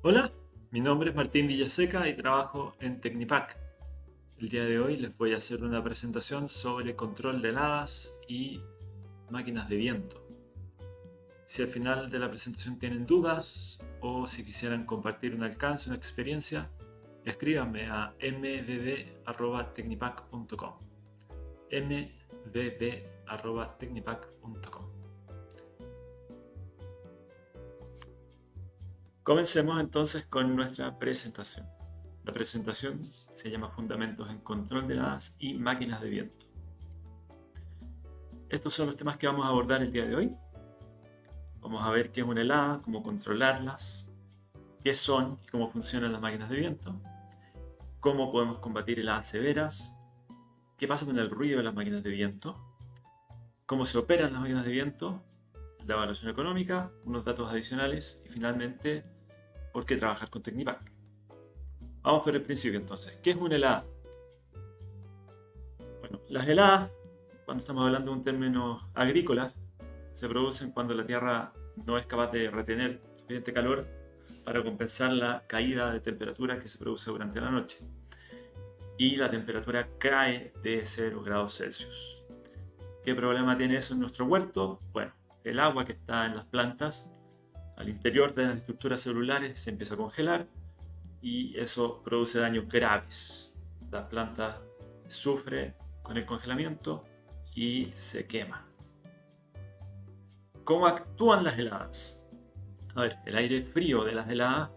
Hola, mi nombre es Martín Villaseca y trabajo en Tecnipac. El día de hoy les voy a hacer una presentación sobre control de heladas y máquinas de viento. Si al final de la presentación tienen dudas o si quisieran compartir un alcance, una experiencia, escríbanme a mbb@tecnipac.com mbb@tecnipac.com. Comencemos entonces con nuestra presentación. La presentación se llama Fundamentos en Control de heladas y Máquinas de Viento. Estos son los temas que vamos a abordar el día de hoy. Vamos a ver qué es una helada, cómo controlarlas, qué son y cómo funcionan las máquinas de viento, cómo podemos combatir heladas severas, qué pasa con el ruido de las máquinas de viento, cómo se operan las máquinas de viento, la evaluación económica, unos datos adicionales y finalmente por qué trabajar con Tecnipac. Vamos por el principio entonces. ¿Qué es una helada? Bueno, las heladas, cuando estamos hablando de un término agrícola, se producen cuando la Tierra no es capaz de retener suficiente calor para compensar la caída de temperatura que se produce durante la noche. Y la temperatura cae de 0 grados Celsius. ¿Qué problema tiene eso en nuestro huerto? Bueno, el agua que está en las plantas, al interior de las estructuras celulares, se empieza a congelar y eso produce daños graves. La planta sufre con el congelamiento y se quema. ¿Cómo actúan las heladas? A ver, el aire frío de las heladas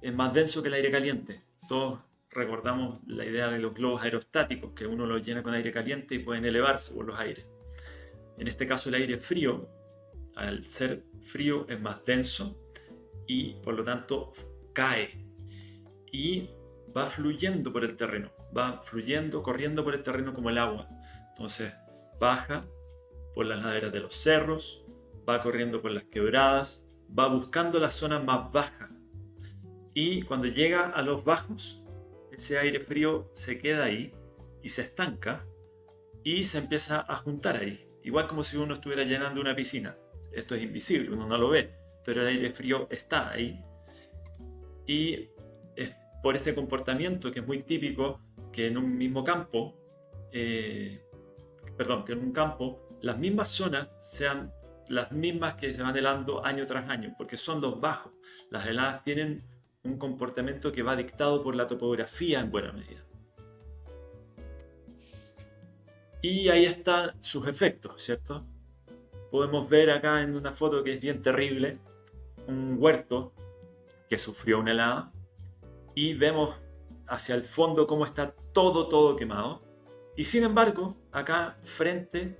es más denso que el aire caliente. Todos recordamos la idea de los globos aerostáticos, que uno los llena con aire caliente y pueden elevarse por los aires. En este caso el aire frío, al ser frío, es más denso y por lo tanto cae y va fluyendo por el terreno, va fluyendo, corriendo por el terreno como el agua. Entonces baja por las laderas de los cerros, va corriendo por las quebradas, va buscando las zonas más bajas y cuando llega a los bajos, ese aire frío se queda ahí y se estanca y se empieza a juntar ahí, igual como si uno estuviera llenando una piscina. Esto es invisible, uno no lo ve, pero el aire frío está ahí y es por este comportamiento que es muy típico que en un mismo campo, que en un campo las mismas zonas sean las mismas que se van helando año tras año, porque son los bajos. Las heladas tienen un comportamiento que va dictado por la topografía en buena medida. Y ahí están sus efectos, ¿cierto? Podemos ver acá en una foto que es bien terrible, un huerto que sufrió una helada y vemos hacia el fondo cómo está todo quemado. Y sin embargo, acá frente,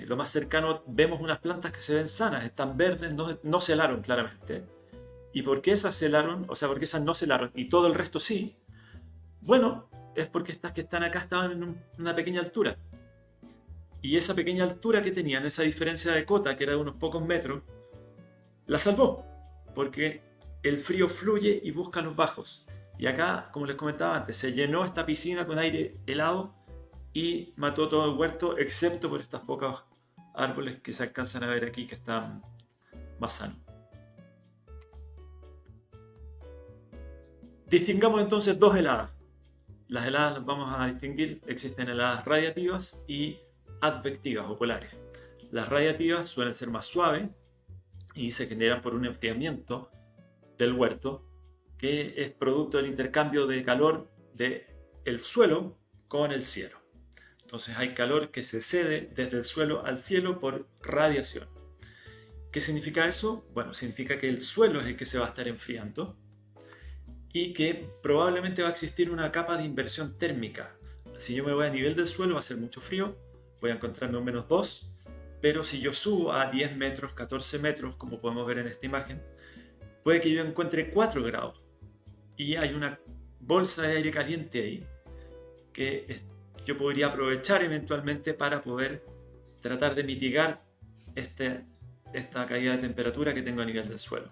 lo más cercano, vemos unas plantas que se ven sanas, están verdes, no se helaron claramente. ¿Y por qué esas se helaron? O sea, ¿por qué esas no se helaron y todo el resto sí? Bueno, es porque estas que están acá estaban en una pequeña altura. Y esa pequeña altura que tenían, esa diferencia de cota, que era de unos pocos metros, la salvó. Porque el frío fluye y busca los bajos. Y acá, como les comentaba antes, se llenó esta piscina con aire helado y mató todo el huerto, excepto por estas pocos árboles que se alcanzan a ver aquí que están más sanos. Distingamos entonces dos heladas. Las heladas las vamos a distinguir, existen heladas radiativas y advectivas o polares. Las radiativas suelen ser más suaves y se generan por un enfriamiento del huerto que es producto del intercambio de calor del suelo con el cielo. Entonces hay calor que se cede desde el suelo al cielo por radiación. ¿Qué significa eso? Bueno, significa que el suelo es el que se va a estar enfriando y que probablemente va a existir una capa de inversión térmica. Si yo me voy a nivel del suelo va a ser mucho frío, voy a encontrarme un -2, pero si yo subo a 10 metros, 14 metros, como podemos ver en esta imagen, puede que yo encuentre 4 grados y hay una bolsa de aire caliente ahí que yo podría aprovechar eventualmente para poder tratar de mitigar esta caída de temperatura que tengo a nivel del suelo.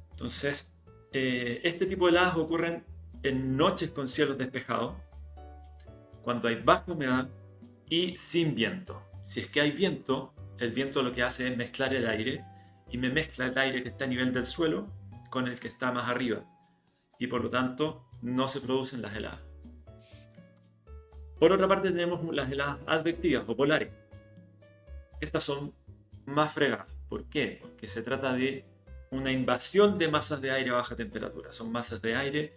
Entonces, este tipo de heladas ocurren en noches con cielos despejados, cuando hay baja humedad y sin viento. Si es que hay viento, el viento lo que hace es mezclar el aire y me mezcla el aire que está a nivel del suelo con el que está más arriba y por lo tanto no se producen las heladas. Por otra parte tenemos las heladas advectivas o polares. Estas son más fregadas. ¿Por qué? Porque se trata de una invasión de masas de aire a baja temperatura. Son masas de aire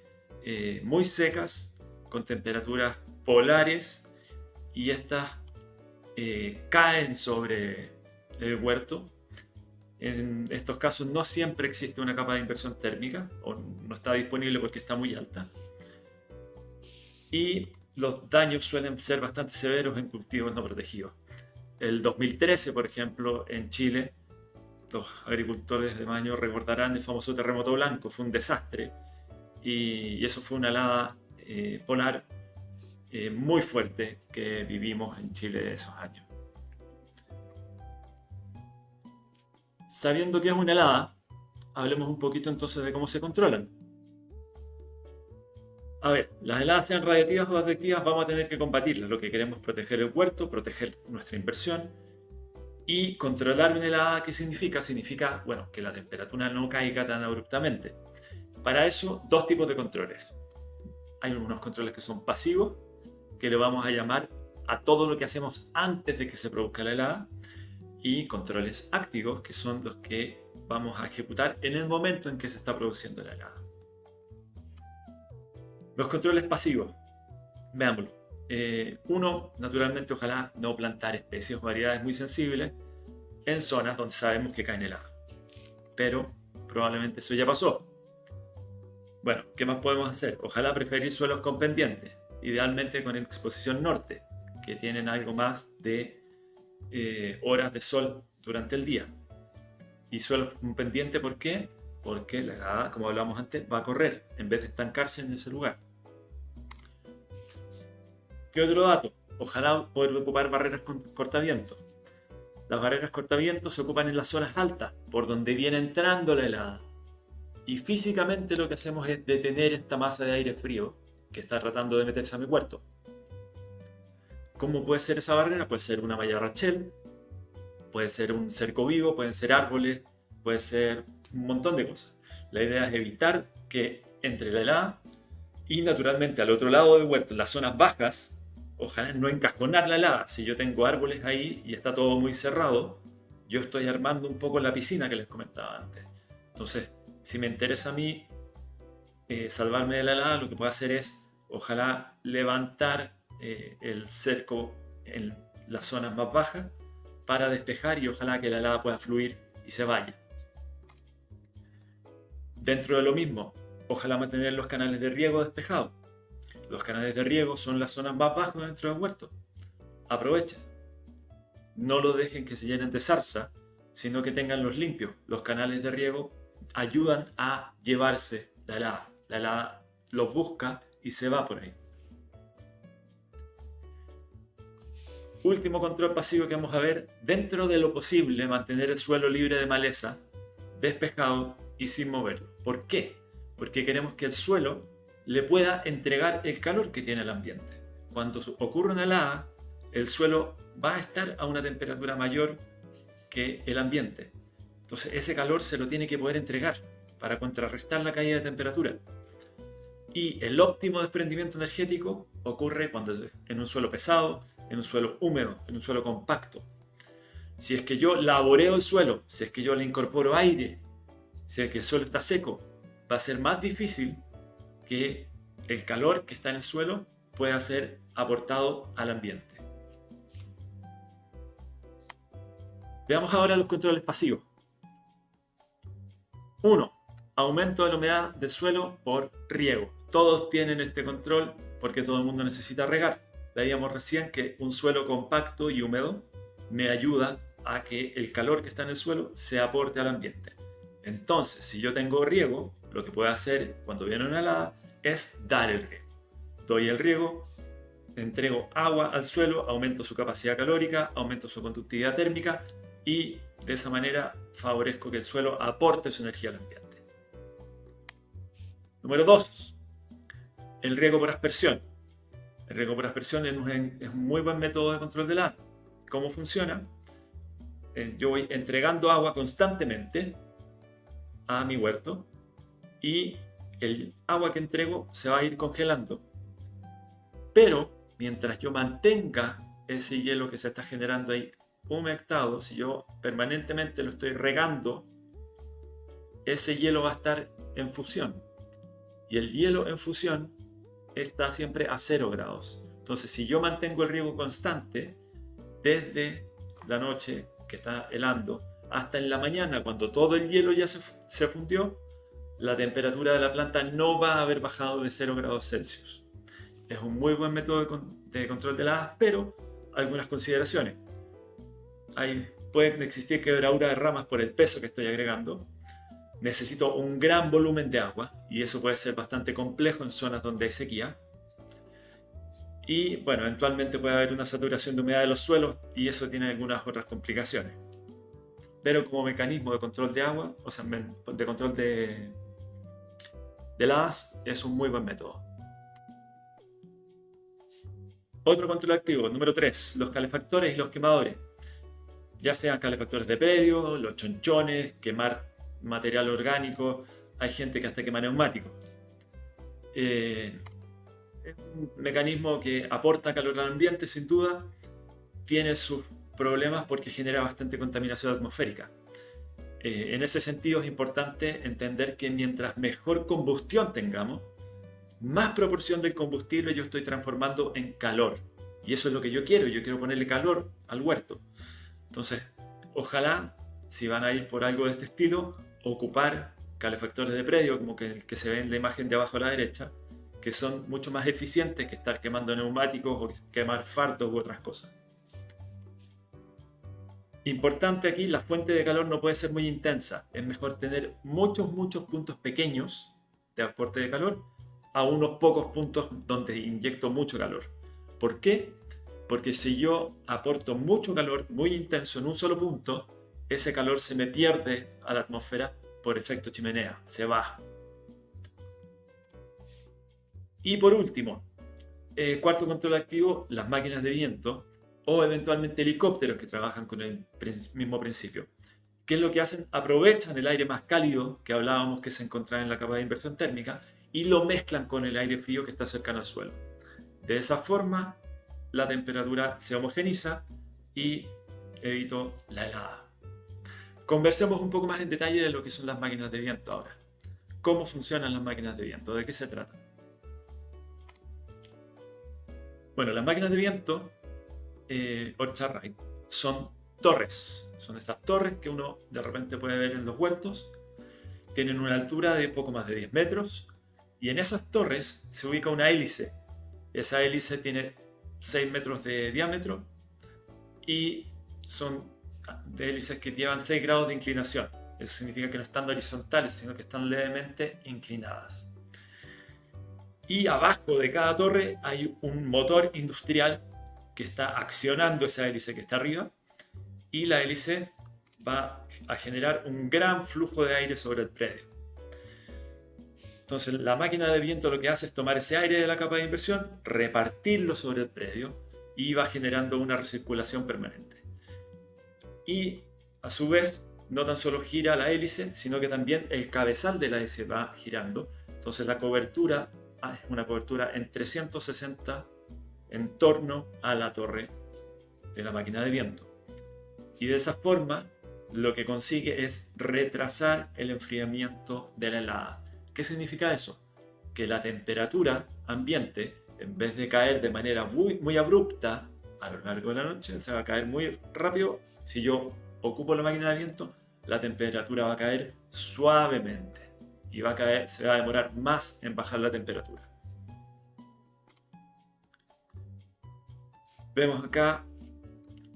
muy secas, con temperaturas polares, y estas caen sobre el huerto. En estos casos no siempre existe una capa de inversión térmica, o no está disponible porque está muy alta. Y los daños suelen ser bastante severos en cultivos no protegidos. El 2013, por ejemplo, en Chile, los agricultores de Maño recordarán el famoso terremoto blanco. Fue un desastre y eso fue una helada polar muy fuerte que vivimos en Chile esos años. Sabiendo que es una helada, hablemos un poquito entonces de cómo se controlan. A ver, las heladas sean radiactivas o advectivas, vamos a tener que combatirlas. Lo que queremos es proteger el huerto, proteger nuestra inversión. Y controlar una helada, ¿qué significa? Significa, bueno, que la temperatura no caiga tan abruptamente. Para eso, dos tipos de controles. Hay unos controles que son pasivos, que le vamos a llamar a todo lo que hacemos antes de que se produzca la helada. Y controles activos, que son los que vamos a ejecutar en el momento en que se está produciendo la helada. Los controles pasivos, veámoslo. Uno, naturalmente, ojalá no plantar especies o variedades muy sensibles en zonas donde sabemos que caen heladas. Pero probablemente eso ya pasó. Bueno, ¿qué más podemos hacer? Ojalá preferir suelos con pendientes, idealmente con exposición norte, que tienen algo más de horas de sol durante el día. Y suelos con pendiente, ¿por qué? Porque la helada, como hablamos antes, va a correr en vez de estancarse en ese lugar. ¿Qué otro dato? Ojalá poder ocupar barreras cortavientos. Las barreras cortavientos se ocupan en las zonas altas, por donde viene entrando la helada. Y físicamente lo que hacemos es detener esta masa de aire frío que está tratando de meterse a mi huerto. ¿Cómo puede ser esa barrera? Puede ser una malla Rachel, puede ser un cerco vivo, pueden ser árboles, puede ser un montón de cosas. La idea es evitar que entre la helada y naturalmente al otro lado del huerto, en las zonas bajas, ojalá no encasconar la helada. Si yo tengo árboles ahí y está todo muy cerrado, yo estoy armando un poco la piscina que les comentaba antes. Entonces, si me interesa a mí salvarme de la helada, lo que puedo hacer es, ojalá, levantar el cerco en las zonas más bajas para despejar y ojalá que la helada pueda fluir y se vaya. Dentro de lo mismo, ojalá mantener los canales de riego despejados. Los canales de riego son las zonas más bajas dentro del huerto. Aprovechen. No lo dejen que se llenen de zarza, sino que tenganlos limpios. Los canales de riego ayudan a llevarse la helada. La helada los busca y se va por ahí. Último control pasivo que vamos a ver. Dentro de lo posible, mantener el suelo libre de maleza, despejado y sin moverlo. ¿Por qué? Porque queremos que el suelo le pueda entregar el calor que tiene el ambiente. Cuando ocurre una helada, el suelo va a estar a una temperatura mayor que el ambiente. Entonces ese calor se lo tiene que poder entregar para contrarrestar la caída de temperatura. Y el óptimo desprendimiento energético ocurre cuando en un suelo pesado, en un suelo húmedo, en un suelo compacto. Si es que yo laboreo el suelo, si es que yo le incorporo aire, si es que el suelo está seco, va a ser más difícil que el calor que está en el suelo pueda ser aportado al ambiente. Veamos ahora los controles pasivos. 1. Aumento de la humedad del suelo por riego. Todos tienen este control porque todo el mundo necesita regar. Veíamos recién que un suelo compacto y húmedo me ayuda a que el calor que está en el suelo se aporte al ambiente. Entonces, si yo tengo riego, lo que puedo hacer cuando viene una helada es dar el riego. Doy el riego, entrego agua al suelo, aumento su capacidad calórica, aumento su conductividad térmica y de esa manera favorezco que el suelo aporte su energía al ambiente. Número 2. El riego por aspersión. El riego por aspersión es un muy buen método de control de helada. ¿Cómo funciona? Yo voy entregando agua constantemente a mi huerto y el agua que entrego se va a ir congelando. Pero mientras yo mantenga ese hielo que se está generando ahí humectado, si yo permanentemente lo estoy regando, ese hielo va a estar en fusión. Y el hielo en fusión está siempre a 0 grados. Entonces, si yo mantengo el riego constante desde la noche que está helando hasta en la mañana, cuando todo el hielo ya se fundió, la temperatura de la planta no va a haber bajado de 0 grados Celsius. Es un muy buen método de control de heladas, pero algunas consideraciones. Pueden existir quebraduras de ramas por el peso que estoy agregando. Necesito un gran volumen de agua y eso puede ser bastante complejo en zonas donde hay sequía. Y bueno, eventualmente puede haber una saturación de humedad de los suelos y eso tiene algunas otras complicaciones. Pero como mecanismo de control de agua, o sea, de control de heladas, es un muy buen método. Otro control activo, número 3, los calefactores y los quemadores. Ya sean calefactores de predio, los chonchones, quemar material orgánico, hay gente que hasta quema neumáticos. Es un mecanismo que aporta calor al ambiente, sin duda, tiene sus problemas porque genera bastante contaminación atmosférica. En ese sentido es importante entender que mientras mejor combustión tengamos, más proporción del combustible yo estoy transformando en calor. Y eso es lo que yo quiero ponerle calor al huerto. Entonces, ojalá, si van a ir por algo de este estilo, ocupar calefactores de predio, como el que se ve en la imagen de abajo a la derecha, que son mucho más eficientes que estar quemando neumáticos o quemar fardos u otras cosas. Importante aquí, la fuente de calor no puede ser muy intensa. Es mejor tener muchos puntos pequeños de aporte de calor a unos pocos puntos donde inyecto mucho calor. ¿Por qué? Porque si yo aporto mucho calor muy intenso en un solo punto, ese calor se me pierde a la atmósfera por efecto chimenea, se va. Y por último, cuarto control activo, las máquinas de viento o eventualmente helicópteros que trabajan con el mismo principio. ¿Qué es lo que hacen? Aprovechan el aire más cálido que hablábamos que se encontraba en la capa de inversión térmica y lo mezclan con el aire frío que está cercano al suelo. De esa forma, la temperatura se homogeniza y evito la helada. Conversemos un poco más en detalle de lo que son las máquinas de viento ahora. ¿Cómo funcionan las máquinas de viento? ¿De qué se trata? Bueno, las máquinas de viento, Orchard-Wright, son torres. Son estas torres que uno de repente puede ver en los huertos. Tienen una altura de poco más de 10 metros y en esas torres se ubica una hélice. Esa hélice tiene 6 metros de diámetro y son de hélices que llevan 6 grados de inclinación. Eso significa que no están horizontales, sino que están levemente inclinadas. Y abajo de cada torre hay un motor industrial que está accionando esa hélice que está arriba y la hélice va a generar un gran flujo de aire sobre el predio. Entonces la máquina de viento lo que hace es tomar ese aire de la capa de inversión, repartirlo sobre el predio y va generando una recirculación permanente. Y a su vez no tan solo gira la hélice, sino que también el cabezal de la hélice va girando. Entonces la cobertura es una cobertura en 360 en torno a la torre de la máquina de viento. Y de esa forma lo que consigue es retrasar el enfriamiento de la helada. ¿Qué significa eso? Que la temperatura ambiente, en vez de caer de manera muy abrupta a lo largo de la noche, se va a caer muy rápido. Si yo ocupo la máquina de viento, la temperatura va a caer suavemente y se va a demorar más en bajar la temperatura. Vemos acá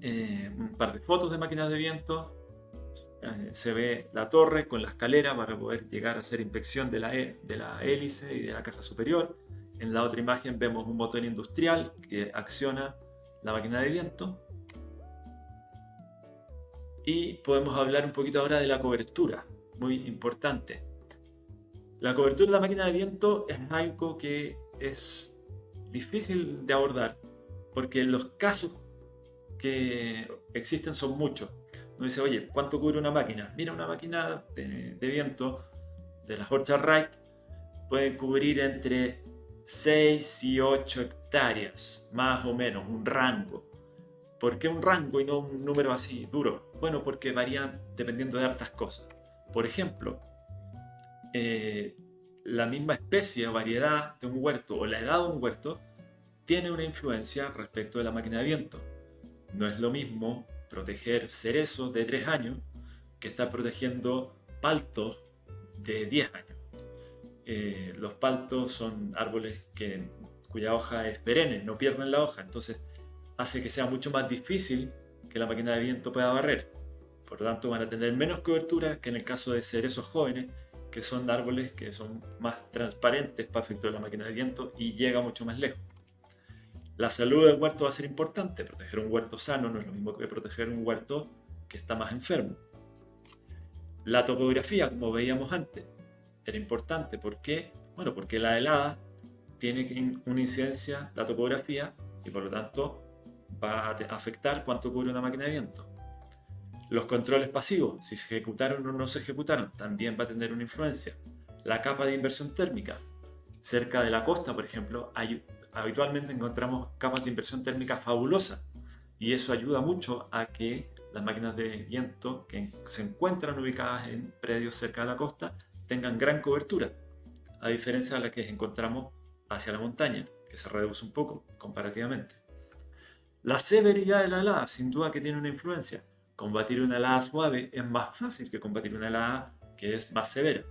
un par de fotos de máquinas de viento. Se ve la torre con la escalera para poder llegar a hacer inspección de la hélice y de la caja superior. En la otra imagen vemos un motor industrial que acciona la máquina de viento. Y podemos hablar un poquito ahora de la cobertura, muy importante. La cobertura de la máquina de viento es algo que es difícil de abordar porque los casos que existen son muchos. Uno dice, oye, ¿cuánto cubre una máquina? Mira, una máquina de viento de las Ultra-Rite pueden cubrir entre 6 y 8 hectáreas, más o menos, un rango. ¿Por qué un rango y no un número así duro? Bueno, porque varían dependiendo de hartas cosas. Por ejemplo, la misma especie o variedad de un huerto o la edad de un huerto tiene una influencia respecto de la máquina de viento. No es lo mismo proteger cerezos de 3 años que estar protegiendo paltos de 10 años. Los paltos son árboles cuya hoja es perenne, no pierden la hoja, entonces hace que sea mucho más difícil que la máquina de viento pueda barrer. Por lo tanto, van a tener menos cobertura que en el caso de cerezos jóvenes, que son árboles que son más transparentes para efecto de la máquina de viento y llega mucho más lejos. La salud del huerto va a ser importante. Proteger un huerto sano no es lo mismo que proteger un huerto que está más enfermo. La topografía, como veíamos antes, era importante. ¿Por qué? Bueno, porque la helada tiene una incidencia, la topografía, y por lo tanto va a afectar cuánto cubre una máquina de viento. Los controles pasivos, si se ejecutaron o no se ejecutaron, también va a tener una influencia. La capa de inversión térmica. Cerca de la costa, por ejemplo, habitualmente encontramos capas de inversión térmica fabulosas y eso ayuda mucho a que las máquinas de viento que se encuentran ubicadas en predios cerca de la costa tengan gran cobertura, a diferencia de la que encontramos hacia la montaña, que se reduce un poco comparativamente. La severidad de la helada, sin duda que tiene una influencia. Combatir una helada suave es más fácil que combatir una helada que es más severa.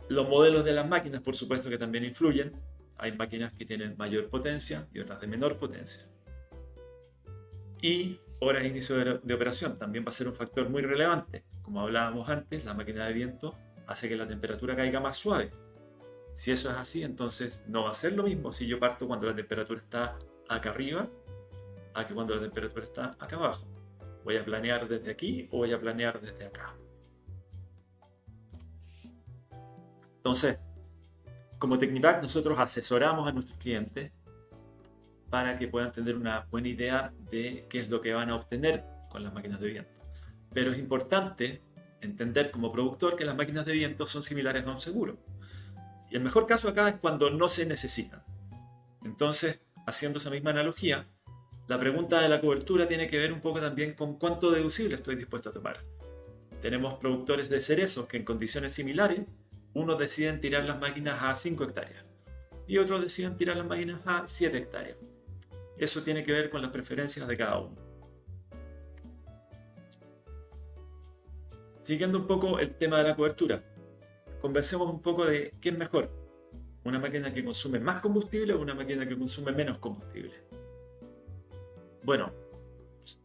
Los modelos de las máquinas, por supuesto, que también influyen. Hay máquinas que tienen mayor potencia y otras de menor potencia. Y hora de inicio de operación también va a ser un factor muy relevante. Como hablábamos antes, la máquina de viento hace que la temperatura caiga más suave. Si eso es así, entonces no va a ser lo mismo si yo parto cuando la temperatura está acá arriba a que cuando la temperatura está acá abajo. ¿Voy a planear desde aquí o voy a planear desde acá? Entonces, como Tecnipac, nosotros asesoramos a nuestros clientes para que puedan tener una buena idea de qué es lo que van a obtener con las máquinas de viento. Pero es importante entender como productor que las máquinas de viento son similares a un seguro. Y el mejor caso acá es cuando no se necesitan. Entonces, haciendo esa misma analogía, la pregunta de la cobertura tiene que ver un poco también con cuánto deducible estoy dispuesto a tomar. Tenemos productores de cerezos que en condiciones similares, unos deciden tirar las máquinas a 5 hectáreas y otros deciden tirar las máquinas a 7 hectáreas. Eso tiene que ver con las preferencias de cada uno. Siguiendo un poco el tema de la cobertura, conversemos un poco de qué es mejor, una máquina que consume más combustible o una máquina que consume menos combustible. Bueno,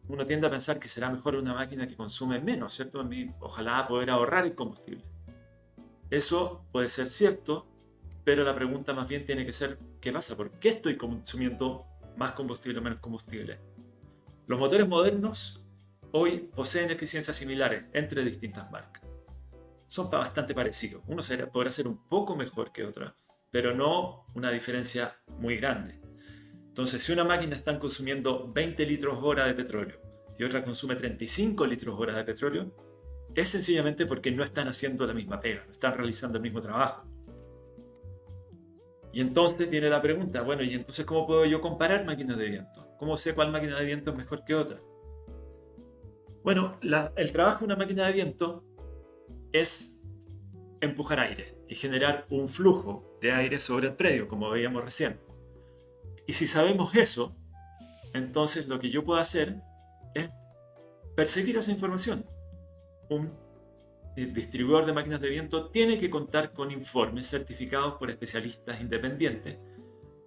uno tiende a pensar que será mejor una máquina que consume menos, ¿cierto? Ojalá poder ahorrar el combustible. Eso puede ser cierto, pero la pregunta más bien tiene que ser, ¿qué pasa? ¿Por qué estoy consumiendo más combustible o menos combustible? Los motores modernos hoy poseen eficiencias similares entre distintas marcas. Son bastante parecidos. Uno podrá ser un poco mejor que otra, pero no una diferencia muy grande. Entonces, si una máquina está consumiendo 20 litros hora de petróleo y otra consume 35 litros hora de petróleo, es sencillamente porque no están haciendo la misma pega, no están realizando el mismo trabajo. Y entonces viene la pregunta, bueno, ¿y entonces cómo puedo yo comparar máquinas de viento? ¿Cómo sé cuál máquina de viento es mejor que otra? Bueno, el trabajo de una máquina de viento es empujar aire y generar un flujo de aire sobre el predio, como veíamos recién. Y si sabemos eso, entonces lo que yo puedo hacer es perseguir esa información. Un distribuidor de máquinas de viento tiene que contar con informes certificados por especialistas independientes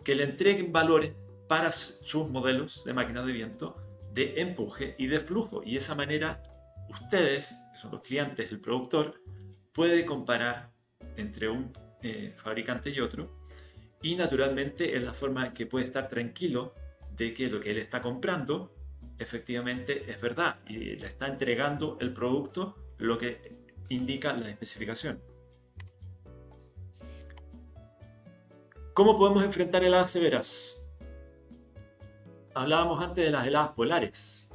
que le entreguen valores para sus modelos de máquinas de viento de empuje y de flujo. Y de esa manera ustedes, que son los clientes, el productor, puede comparar entre un fabricante y otro, y naturalmente es la forma en que puede estar tranquilo de que lo que él está comprando efectivamente es verdad y le está entregando el producto lo que indica la especificación. ¿Cómo podemos enfrentar heladas severas? Hablábamos antes de las heladas polares.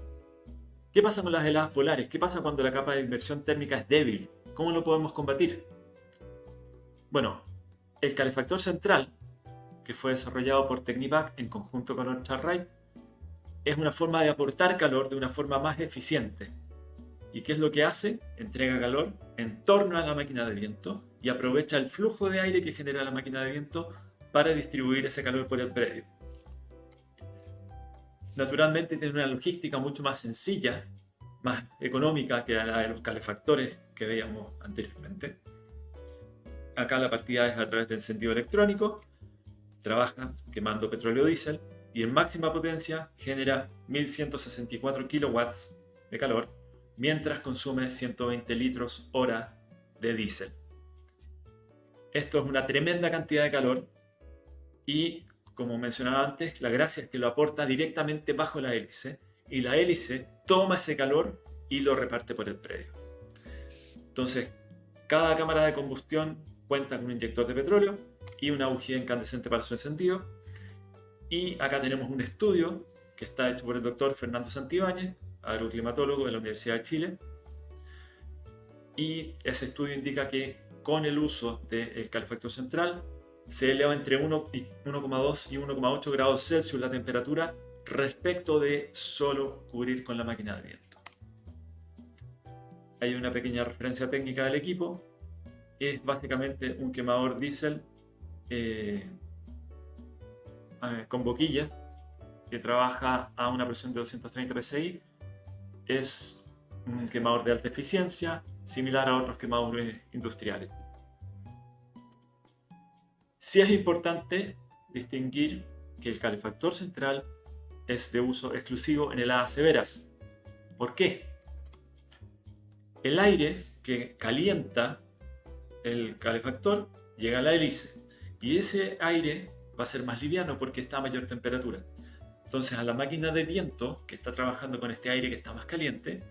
¿Qué pasa con las heladas polares? ¿Qué pasa cuando la capa de inversión térmica es débil? ¿Cómo lo podemos combatir? Bueno, el calefactor central, que fue desarrollado por Technipac en conjunto con Ultralight, es una forma de aportar calor de una forma más eficiente. ¿Y qué es lo que hace? Entrega calor en torno a la máquina de viento y aprovecha el flujo de aire que genera la máquina de viento para distribuir ese calor por el predio. Naturalmente tiene una logística mucho más sencilla, más económica que la de los calefactores que veíamos anteriormente. Acá la partida es a través de encendido electrónico, trabaja quemando petróleo diésel y en máxima potencia genera 1164 kilowatts de calor, mientras consume 120 litros hora de diésel. Esto es una tremenda cantidad de calor y, como mencionaba antes, la gracia es que lo aporta directamente bajo la hélice y la hélice toma ese calor y lo reparte por el predio. Entonces, cada cámara de combustión cuenta con un inyector de petróleo y una bujía incandescente para su encendido. Y acá tenemos un estudio que está hecho por el doctor Fernando Santibáñez, agroclimatólogo de la Universidad de Chile. Y ese estudio indica que con el uso del calefactor central se eleva entre 1,2 y 1,8 grados Celsius la temperatura respecto de solo cubrir con la máquina de viento. Hay una pequeña referencia técnica del equipo. Es básicamente un quemador diésel con boquilla que trabaja a una presión de 230 psi. Es un quemador de alta eficiencia, similar a otros quemadores industriales. Sí es importante distinguir que el calefactor central es de uso exclusivo en heladas severas. ¿Por qué? El aire que calienta el calefactor llega a la hélice y ese aire va a ser más liviano porque está a mayor temperatura. Entonces a la máquina de viento que está trabajando con este aire que está más caliente,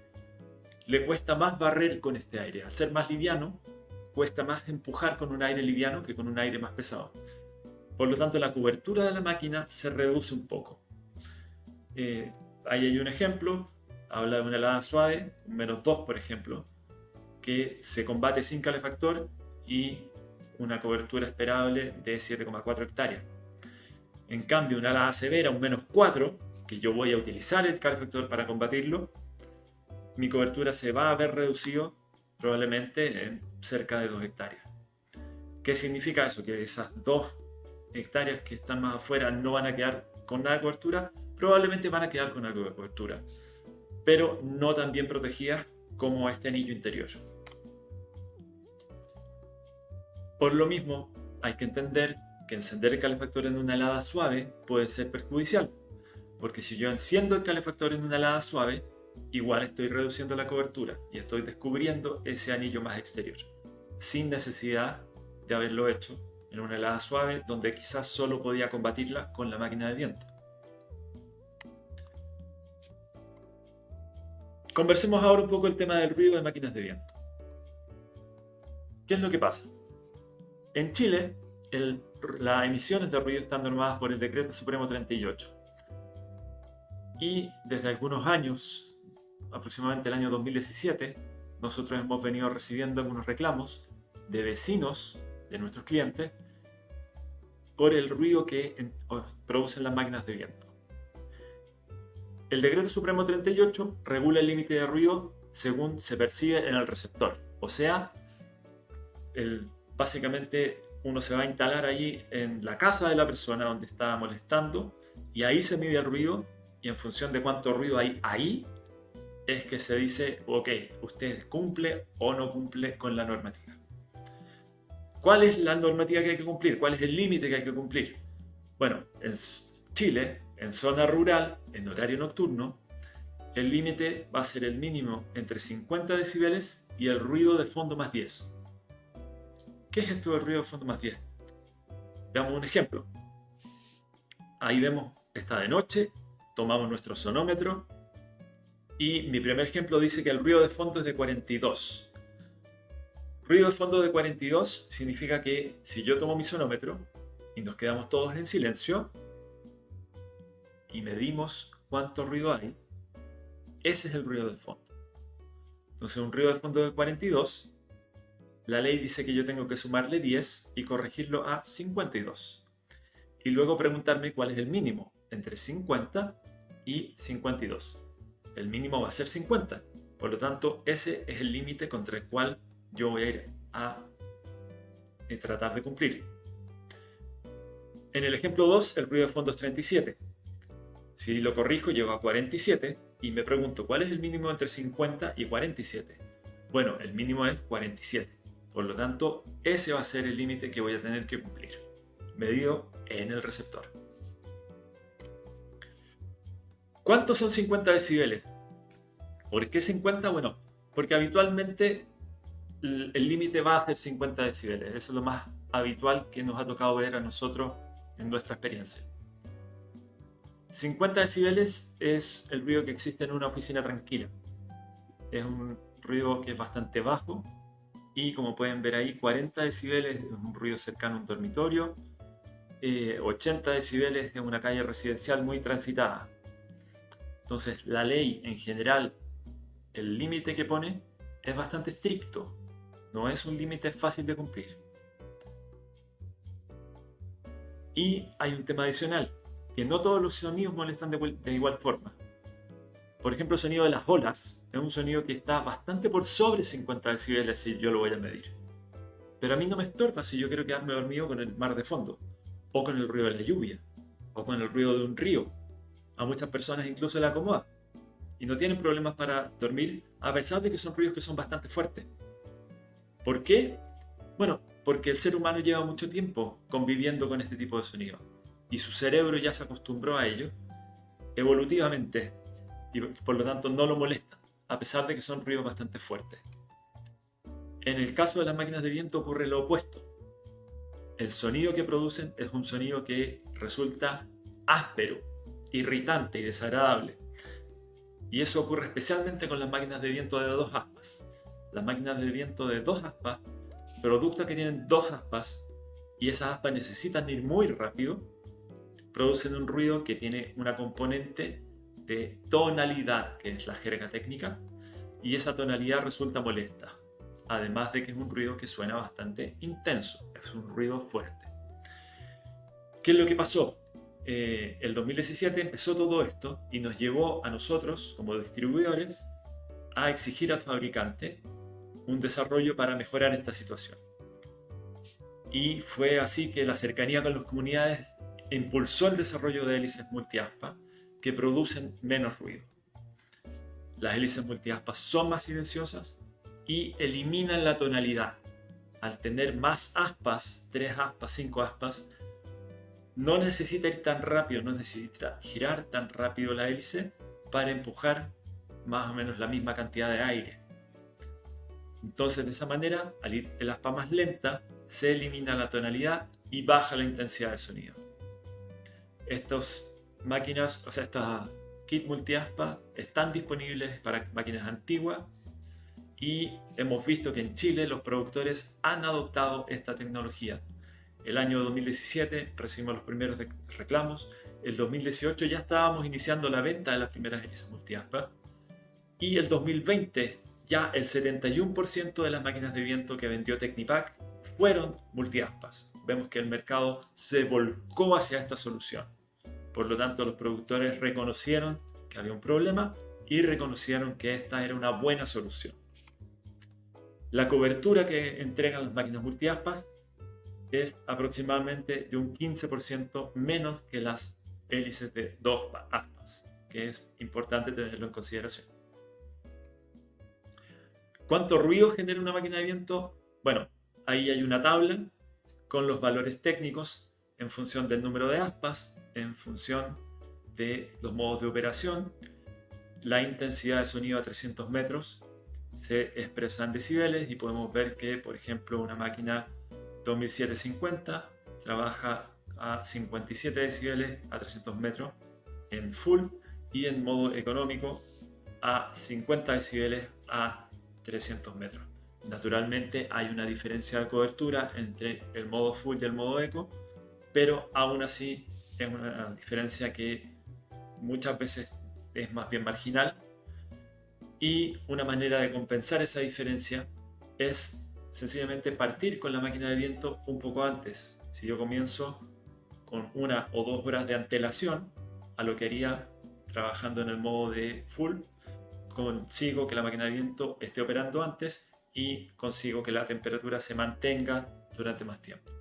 le cuesta más barrer con este aire. Al ser más liviano, cuesta más empujar con un aire liviano que con un aire más pesado. Por lo tanto, la cobertura de la máquina se reduce un poco. Ahí hay un ejemplo, habla de una helada suave, un -2 por ejemplo, que se combate sin calefactor y una cobertura esperable de 7,4 hectáreas. En cambio, una helada severa, un -4, que yo voy a utilizar el calefactor para combatirlo, mi cobertura se va a ver reducido probablemente en cerca de 2 hectáreas. ¿Qué significa eso? Que esas 2 hectáreas que están más afuera no van a quedar con nada de cobertura, probablemente van a quedar con algo de cobertura, pero no tan bien protegidas como este anillo interior. Por lo mismo, hay que entender que encender el calefactor en una helada suave puede ser perjudicial, porque si yo enciendo el calefactor en una helada suave, igual estoy reduciendo la cobertura y estoy descubriendo ese anillo más exterior, sin necesidad de haberlo hecho en una helada suave donde quizás solo podía combatirla con la máquina de viento. Conversemos ahora un poco el tema del ruido de máquinas de viento. ¿Qué es lo que pasa? En Chile, las emisiones de ruido están normadas por el Decreto Supremo 38. Y desde algunos años, aproximadamente el año 2017, nosotros hemos venido recibiendo algunos reclamos de vecinos de nuestros clientes por el ruido que producen las máquinas de viento. El Decreto Supremo 38 regula el límite de ruido según se percibe en el receptor. O sea, básicamente uno se va a instalar allí en la casa de la persona donde está molestando y ahí se mide el ruido y en función de cuánto ruido hay ahí es que se dice, ok, usted cumple o no cumple con la normativa. ¿Cuál es la normativa que hay que cumplir? ¿Cuál es el límite que hay que cumplir? Bueno, en Chile, en zona rural, en horario nocturno, el límite va a ser el mínimo entre 50 decibeles y el ruido de fondo más 10. ¿Qué es esto del ruido de fondo más 10? Veamos un ejemplo. Ahí vemos, está de noche, tomamos nuestro sonómetro y mi primer ejemplo dice que el ruido de fondo es de 42. Ruido de fondo de 42 significa que si yo tomo mi sonómetro y nos quedamos todos en silencio y medimos cuánto ruido hay, ese es el ruido de fondo. Entonces un ruido de fondo de 42 la ley dice que yo tengo que sumarle 10 y corregirlo a 52. Y luego preguntarme cuál es el mínimo entre 50 y 52. El mínimo va a ser 50. Por lo tanto, ese es el límite contra el cual yo voy a ir a tratar de cumplir. En el ejemplo 2, el ruido de fondo es 37. Si lo corrijo, llego a 47 y me pregunto, ¿cuál es el mínimo entre 50 y 47? Bueno, el mínimo es 47. Por lo tanto, ese va a ser el límite que voy a tener que cumplir, medido en el receptor. ¿Cuántos son 50 decibeles? ¿Por qué 50? Bueno, porque habitualmente el límite va a ser 50 decibeles. Eso es lo más habitual que nos ha tocado ver a nosotros en nuestra experiencia. 50 decibeles es el ruido que existe en una oficina tranquila. Es un ruido que es bastante bajo y, como pueden ver ahí, 40 decibeles es un ruido cercano a un dormitorio, 80 decibeles es una calle residencial muy transitada. Entonces, la ley en general, el límite que pone es bastante estricto, no es un límite fácil de cumplir. Y hay un tema adicional, que no todos los sonidos molestan de igual forma. Por ejemplo, el sonido de las olas es un sonido que está bastante por sobre 50 decibeles si yo lo voy a medir. Pero a mí no me estorba si yo quiero quedarme dormido con el mar de fondo, o con el ruido de la lluvia, o con el ruido de un río. A muchas personas incluso le acomoda y no tienen problemas para dormir, a pesar de que son ruidos que son bastante fuertes. ¿Por qué? Bueno, porque el ser humano lleva mucho tiempo conviviendo con este tipo de sonidos y su cerebro ya se acostumbró a ello evolutivamente y por lo tanto no lo molesta, a pesar de que son ruidos bastante fuertes. En el caso de las máquinas de viento ocurre lo opuesto. El sonido que producen es un sonido que resulta áspero, irritante y desagradable. Y eso ocurre especialmente con las máquinas de viento de 2 aspas. Las máquinas de viento de 2 aspas, productos que tienen 2 aspas y esas aspas necesitan ir muy rápido, producen un ruido que tiene una componente de tonalidad, que es la jerga técnica, y esa tonalidad resulta molesta. Además de que es un ruido que suena bastante intenso, es un ruido fuerte. ¿Qué es lo que pasó? El 2017 empezó todo esto y nos llevó a nosotros, como distribuidores, a exigir al fabricante un desarrollo para mejorar esta situación. Y fue así que la cercanía con las comunidades impulsó el desarrollo de hélices multiaspa que producen menos ruido. Las hélices multiaspas son más silenciosas y eliminan la tonalidad. Al tener más aspas, 3 aspas, 5 aspas, no necesita ir tan rápido, no necesita girar tan rápido la hélice para empujar más o menos la misma cantidad de aire. Entonces, de esa manera, al ir el aspa más lenta, se elimina la tonalidad y baja la intensidad de sonido. Estas máquinas, o sea, estas kit multiaspa están disponibles para máquinas antiguas y hemos visto que en Chile los productores han adoptado esta tecnología. El año 2017 recibimos los primeros reclamos. El 2018 ya estábamos iniciando la venta de las primeras hélices multiaspa. Y el 2020 ya el 71% de las máquinas de viento que vendió Technipack fueron multiaspas. Vemos que el mercado se volcó hacia esta solución. Por lo tanto, los productores reconocieron que había un problema y reconocieron que esta era una buena solución. La cobertura que entregan las máquinas multiaspas es aproximadamente de un 15% menos que las hélices de 2 aspas, que es importante tenerlo en consideración. ¿Cuánto ruido genera una máquina de viento? Bueno, ahí hay una tabla con los valores técnicos en función del número de aspas, en función de los modos de operación. La intensidad de sonido a 300 metros se expresa en decibeles y podemos ver que, por ejemplo, una máquina 2750 trabaja a 57 decibeles a 300 metros en full y en modo económico a 50 decibeles a 300 metros. Naturalmente hay una diferencia de cobertura entre el modo full y el modo eco, pero aún así es una diferencia que muchas veces es más bien marginal, y una manera de compensar esa diferencia es sencillamente partir con la máquina de viento un poco antes. Si yo comienzo con 1 o 2 horas de antelación a lo que haría trabajando en el modo de full, consigo que la máquina de viento esté operando antes y consigo que la temperatura se mantenga durante más tiempo.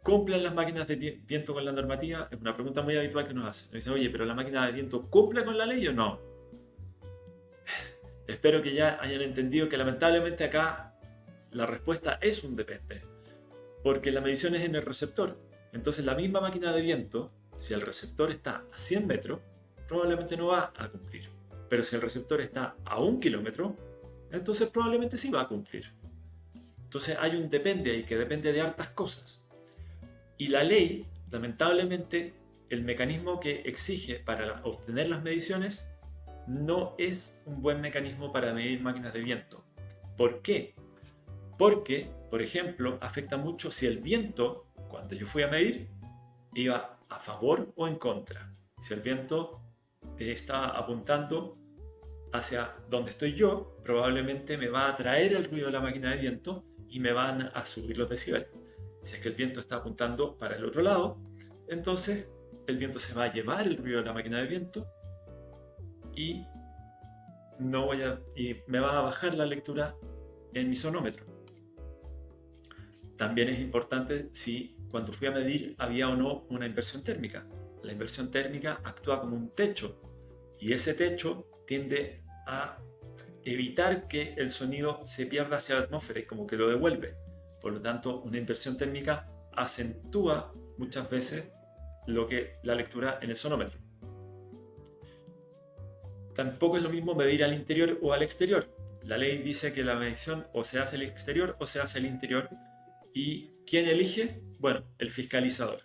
¿Cumplen las máquinas de viento con la normativa? Es una pregunta muy habitual que nos hacen. Nos dicen, oye, pero la máquina de viento ¿cumple con la ley o no? Espero que ya hayan entendido que lamentablemente acá la respuesta es un depende, porque la medición es en el receptor. Entonces la misma máquina de viento, si el receptor está a 100 metros, probablemente no va a cumplir. Pero si el receptor está a 1 kilómetro, entonces probablemente sí va a cumplir. Entonces hay un depende ahí que depende de hartas cosas. Y la ley, lamentablemente, el mecanismo que exige para obtener las mediciones no es un buen mecanismo para medir máquinas de viento. ¿Por qué? Porque, por ejemplo, afecta mucho si el viento, cuando yo fui a medir, iba a favor o en contra. Si el viento está apuntando hacia donde estoy yo, probablemente me va a atraer el ruido de la máquina de viento y me van a subir los decibeles. Si es que el viento está apuntando para el otro lado, entonces el viento se va a llevar el ruido de la máquina de viento y me va a bajar la lectura en mi sonómetro. También es importante si cuando fui a medir había o no una inversión térmica. La inversión térmica actúa como un techo y ese techo tiende a evitar que el sonido se pierda hacia la atmósfera y como que lo devuelve. Por lo tanto, una inversión térmica acentúa muchas veces la lectura en el sonómetro. Tampoco es lo mismo medir al interior o al exterior. La ley dice que la medición o se hace al exterior o se hace al interior. ¿Y quién elige? Bueno, el fiscalizador.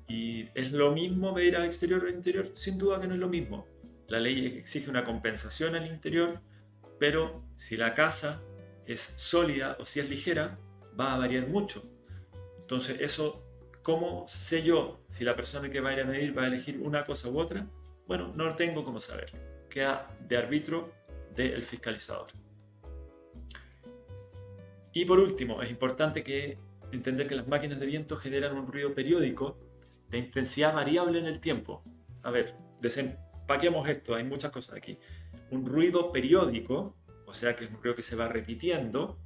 ¿Y es lo mismo medir al exterior o al interior? Sin duda que no es lo mismo. La ley exige una compensación al interior, pero si la casa es sólida o si es ligera, va a variar mucho. Entonces, eso, ¿cómo sé yo si la persona que va a ir a medir va a elegir una cosa u otra? Bueno, no tengo cómo saber. Queda de árbitro del fiscalizador. Y por último, es importante entender que las máquinas de viento generan un ruido periódico de intensidad variable en el tiempo. A ver, desempaquemos esto, hay muchas cosas aquí. Un ruido periódico, o sea que es un ruido que se va repitiendo,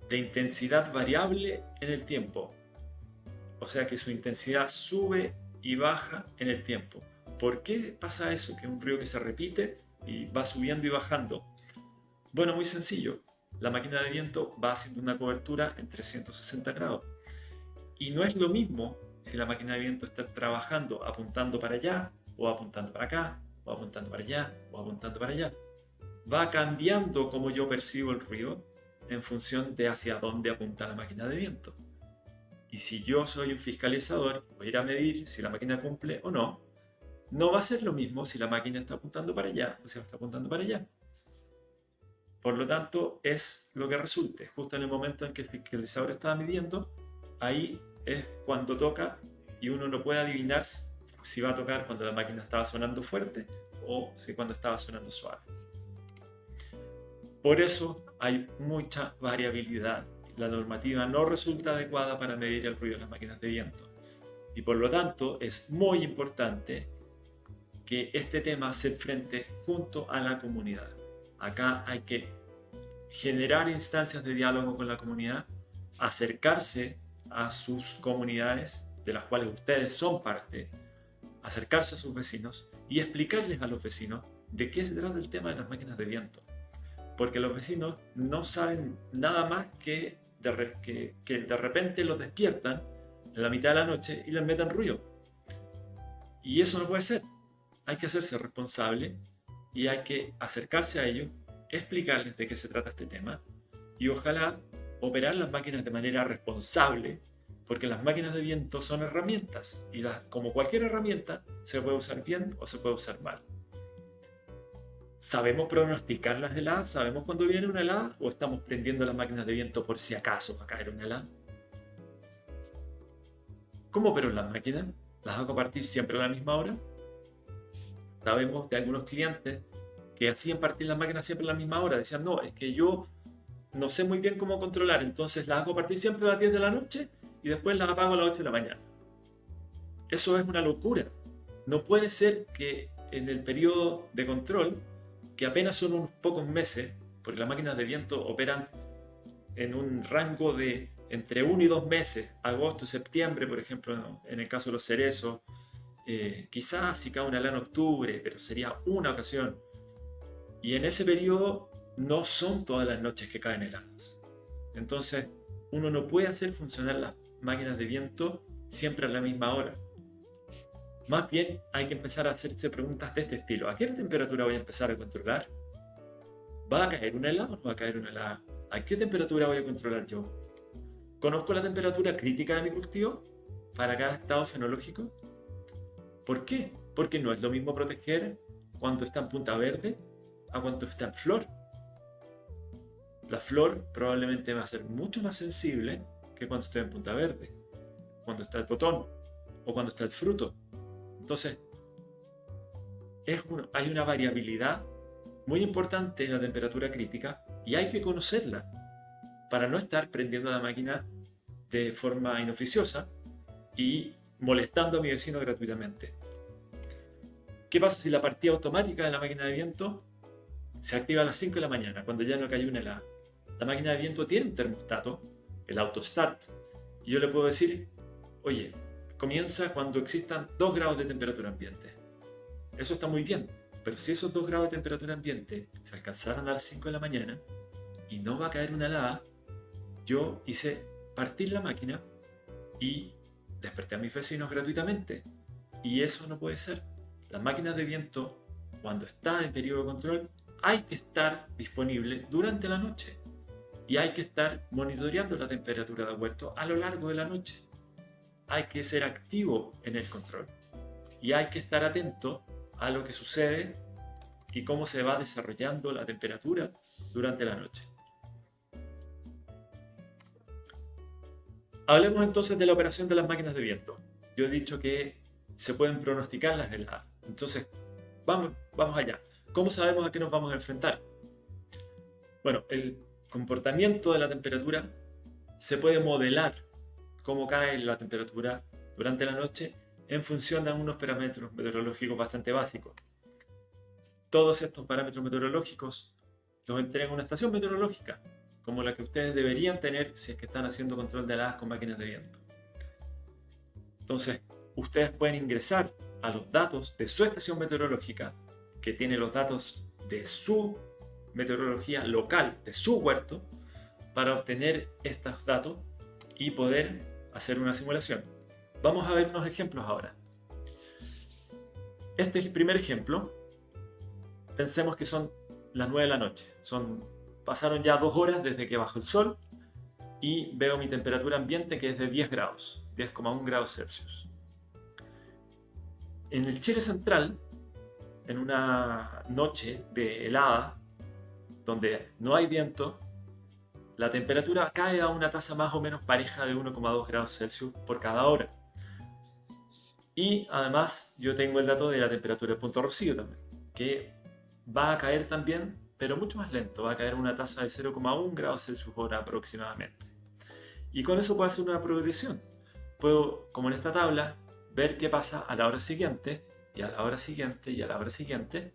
de intensidad variable en el tiempo. O sea que su intensidad sube y baja en el tiempo. ¿Por qué pasa eso? Que es un ruido que se repite y va subiendo y bajando. Bueno, muy sencillo. La máquina de viento va haciendo una cobertura en 360 grados. Y no es lo mismo si la máquina de viento está trabajando apuntando para allá, o apuntando para acá, o apuntando para allá, o apuntando para allá. Va cambiando cómo yo percibo el ruido en función de hacia dónde apunta la máquina de viento. Y si yo soy un fiscalizador, voy a ir a medir si la máquina cumple o no, no va a ser lo mismo si la máquina está apuntando para allá o si está apuntando para allá. Por lo tanto, es lo que resulte. Justo en el momento en que el fiscalizador estaba midiendo, ahí es cuando toca y uno no puede adivinar si va a tocar cuando la máquina estaba sonando fuerte o si cuando estaba sonando suave. Por eso hay mucha variabilidad. La normativa no resulta adecuada para medir el ruido de las máquinas de viento. Y por lo tanto es muy importante que este tema se enfrente junto a la comunidad. Acá hay que generar instancias de diálogo con la comunidad, acercarse a sus comunidades de las cuales ustedes son parte, acercarse a sus vecinos y explicarles a los vecinos de qué se trata el tema de las máquinas de viento. Porque los vecinos no saben nada más que de repente los despiertan en la mitad de la noche y les metan ruido. Y eso no puede ser. Hay que hacerse responsable y hay que acercarse a ellos, explicarles de qué se trata este tema y ojalá operar las máquinas de manera responsable, porque las máquinas de viento son herramientas y como cualquier herramienta se puede usar bien o se puede usar mal. ¿Sabemos pronosticar las heladas? ¿Sabemos cuándo viene una helada? ¿O estamos prendiendo las máquinas de viento por si acaso va a caer una helada? ¿Cómo opero las máquinas? ¿Las hago partir siempre a la misma hora? Sabemos de algunos clientes que hacían partir las máquinas siempre a la misma hora. Decían, no, es que yo no sé muy bien cómo controlar, entonces las hago partir siempre a las 10 de la noche y después las apago a las 8 de la mañana. Eso es una locura. No puede ser que en el periodo de control, que apenas son unos pocos meses, porque las máquinas de viento operan en un rango de entre 1 y 2 meses, agosto, septiembre, por ejemplo, en el caso de los cerezos, quizás si cae una helada en octubre, pero sería una ocasión. Y en ese periodo no son todas las noches que caen heladas. Entonces, uno no puede hacer funcionar las máquinas de viento siempre a la misma hora. Más bien hay que empezar a hacerse preguntas de este estilo. ¿A qué temperatura voy a empezar a controlar? ¿Va a caer una helada o no va a caer una helada? ¿A qué temperatura voy a controlar yo? ¿Conozco la temperatura crítica de mi cultivo para cada estado fenológico? ¿Por qué? Porque no es lo mismo proteger cuando está en punta verde a cuando está en flor. La flor probablemente va a ser mucho más sensible que cuando esté en punta verde, cuando está el botón o cuando está el fruto. Entonces, hay una variabilidad muy importante en la temperatura crítica y hay que conocerla para no estar prendiendo la máquina de forma inoficiosa y molestando a mi vecino gratuitamente. ¿Qué pasa si la partida automática de la máquina de viento se activa a las 5 de la mañana, cuando ya no cayó una helada? La máquina de viento tiene un termostato, el auto start, y yo le puedo decir, oye, comienza cuando existan 2 grados de temperatura ambiente. Eso está muy bien, pero si esos 2 grados de temperatura ambiente se alcanzaran a las 5 de la mañana y no va a caer una helada, yo hice partir la máquina y desperté a mis vecinos gratuitamente. Y eso no puede ser. Las máquinas de viento, cuando están en periodo de control, hay que estar disponible durante la noche. Y hay que estar monitoreando la temperatura de huerto a lo largo de la noche. Hay que ser activo en el control. Y hay que estar atento a lo que sucede y cómo se va desarrollando la temperatura durante la noche. Hablemos entonces de la operación de las máquinas de viento. Yo he dicho que se pueden pronosticar las heladas. Entonces, vamos allá. ¿Cómo sabemos a qué nos vamos a enfrentar? Bueno, el comportamiento de la temperatura se puede modelar cómo cae la temperatura durante la noche en función de unos parámetros meteorológicos bastante básicos. Todos estos parámetros meteorológicos los entrega una estación meteorológica, como la que ustedes deberían tener si es que están haciendo control de heladas con máquinas de viento. Entonces, ustedes pueden ingresar a los datos de su estación meteorológica, que tiene los datos de su meteorología local, de su huerto, para obtener estos datos y poder hacer una simulación. Vamos a ver unos ejemplos ahora. Este primer ejemplo, pensemos que son las 9 de la noche. Pasaron ya 2 horas desde que bajó el sol y veo mi temperatura ambiente que es de 10 grados, 10,1 grados Celsius. En el Chile central, en una noche de helada, donde no hay viento, la temperatura cae a una tasa más o menos pareja de 1,2 grados Celsius por cada hora. Y además yo tengo el dato de la temperatura de Punto Rocío también, que va a caer también, pero mucho más lento, va a caer a una tasa de 0,1 grados Celsius hora aproximadamente. Y con eso puedo hacer una progresión. Puedo, como en esta tabla, ver qué pasa a la hora siguiente, y a la hora siguiente, y a la hora siguiente,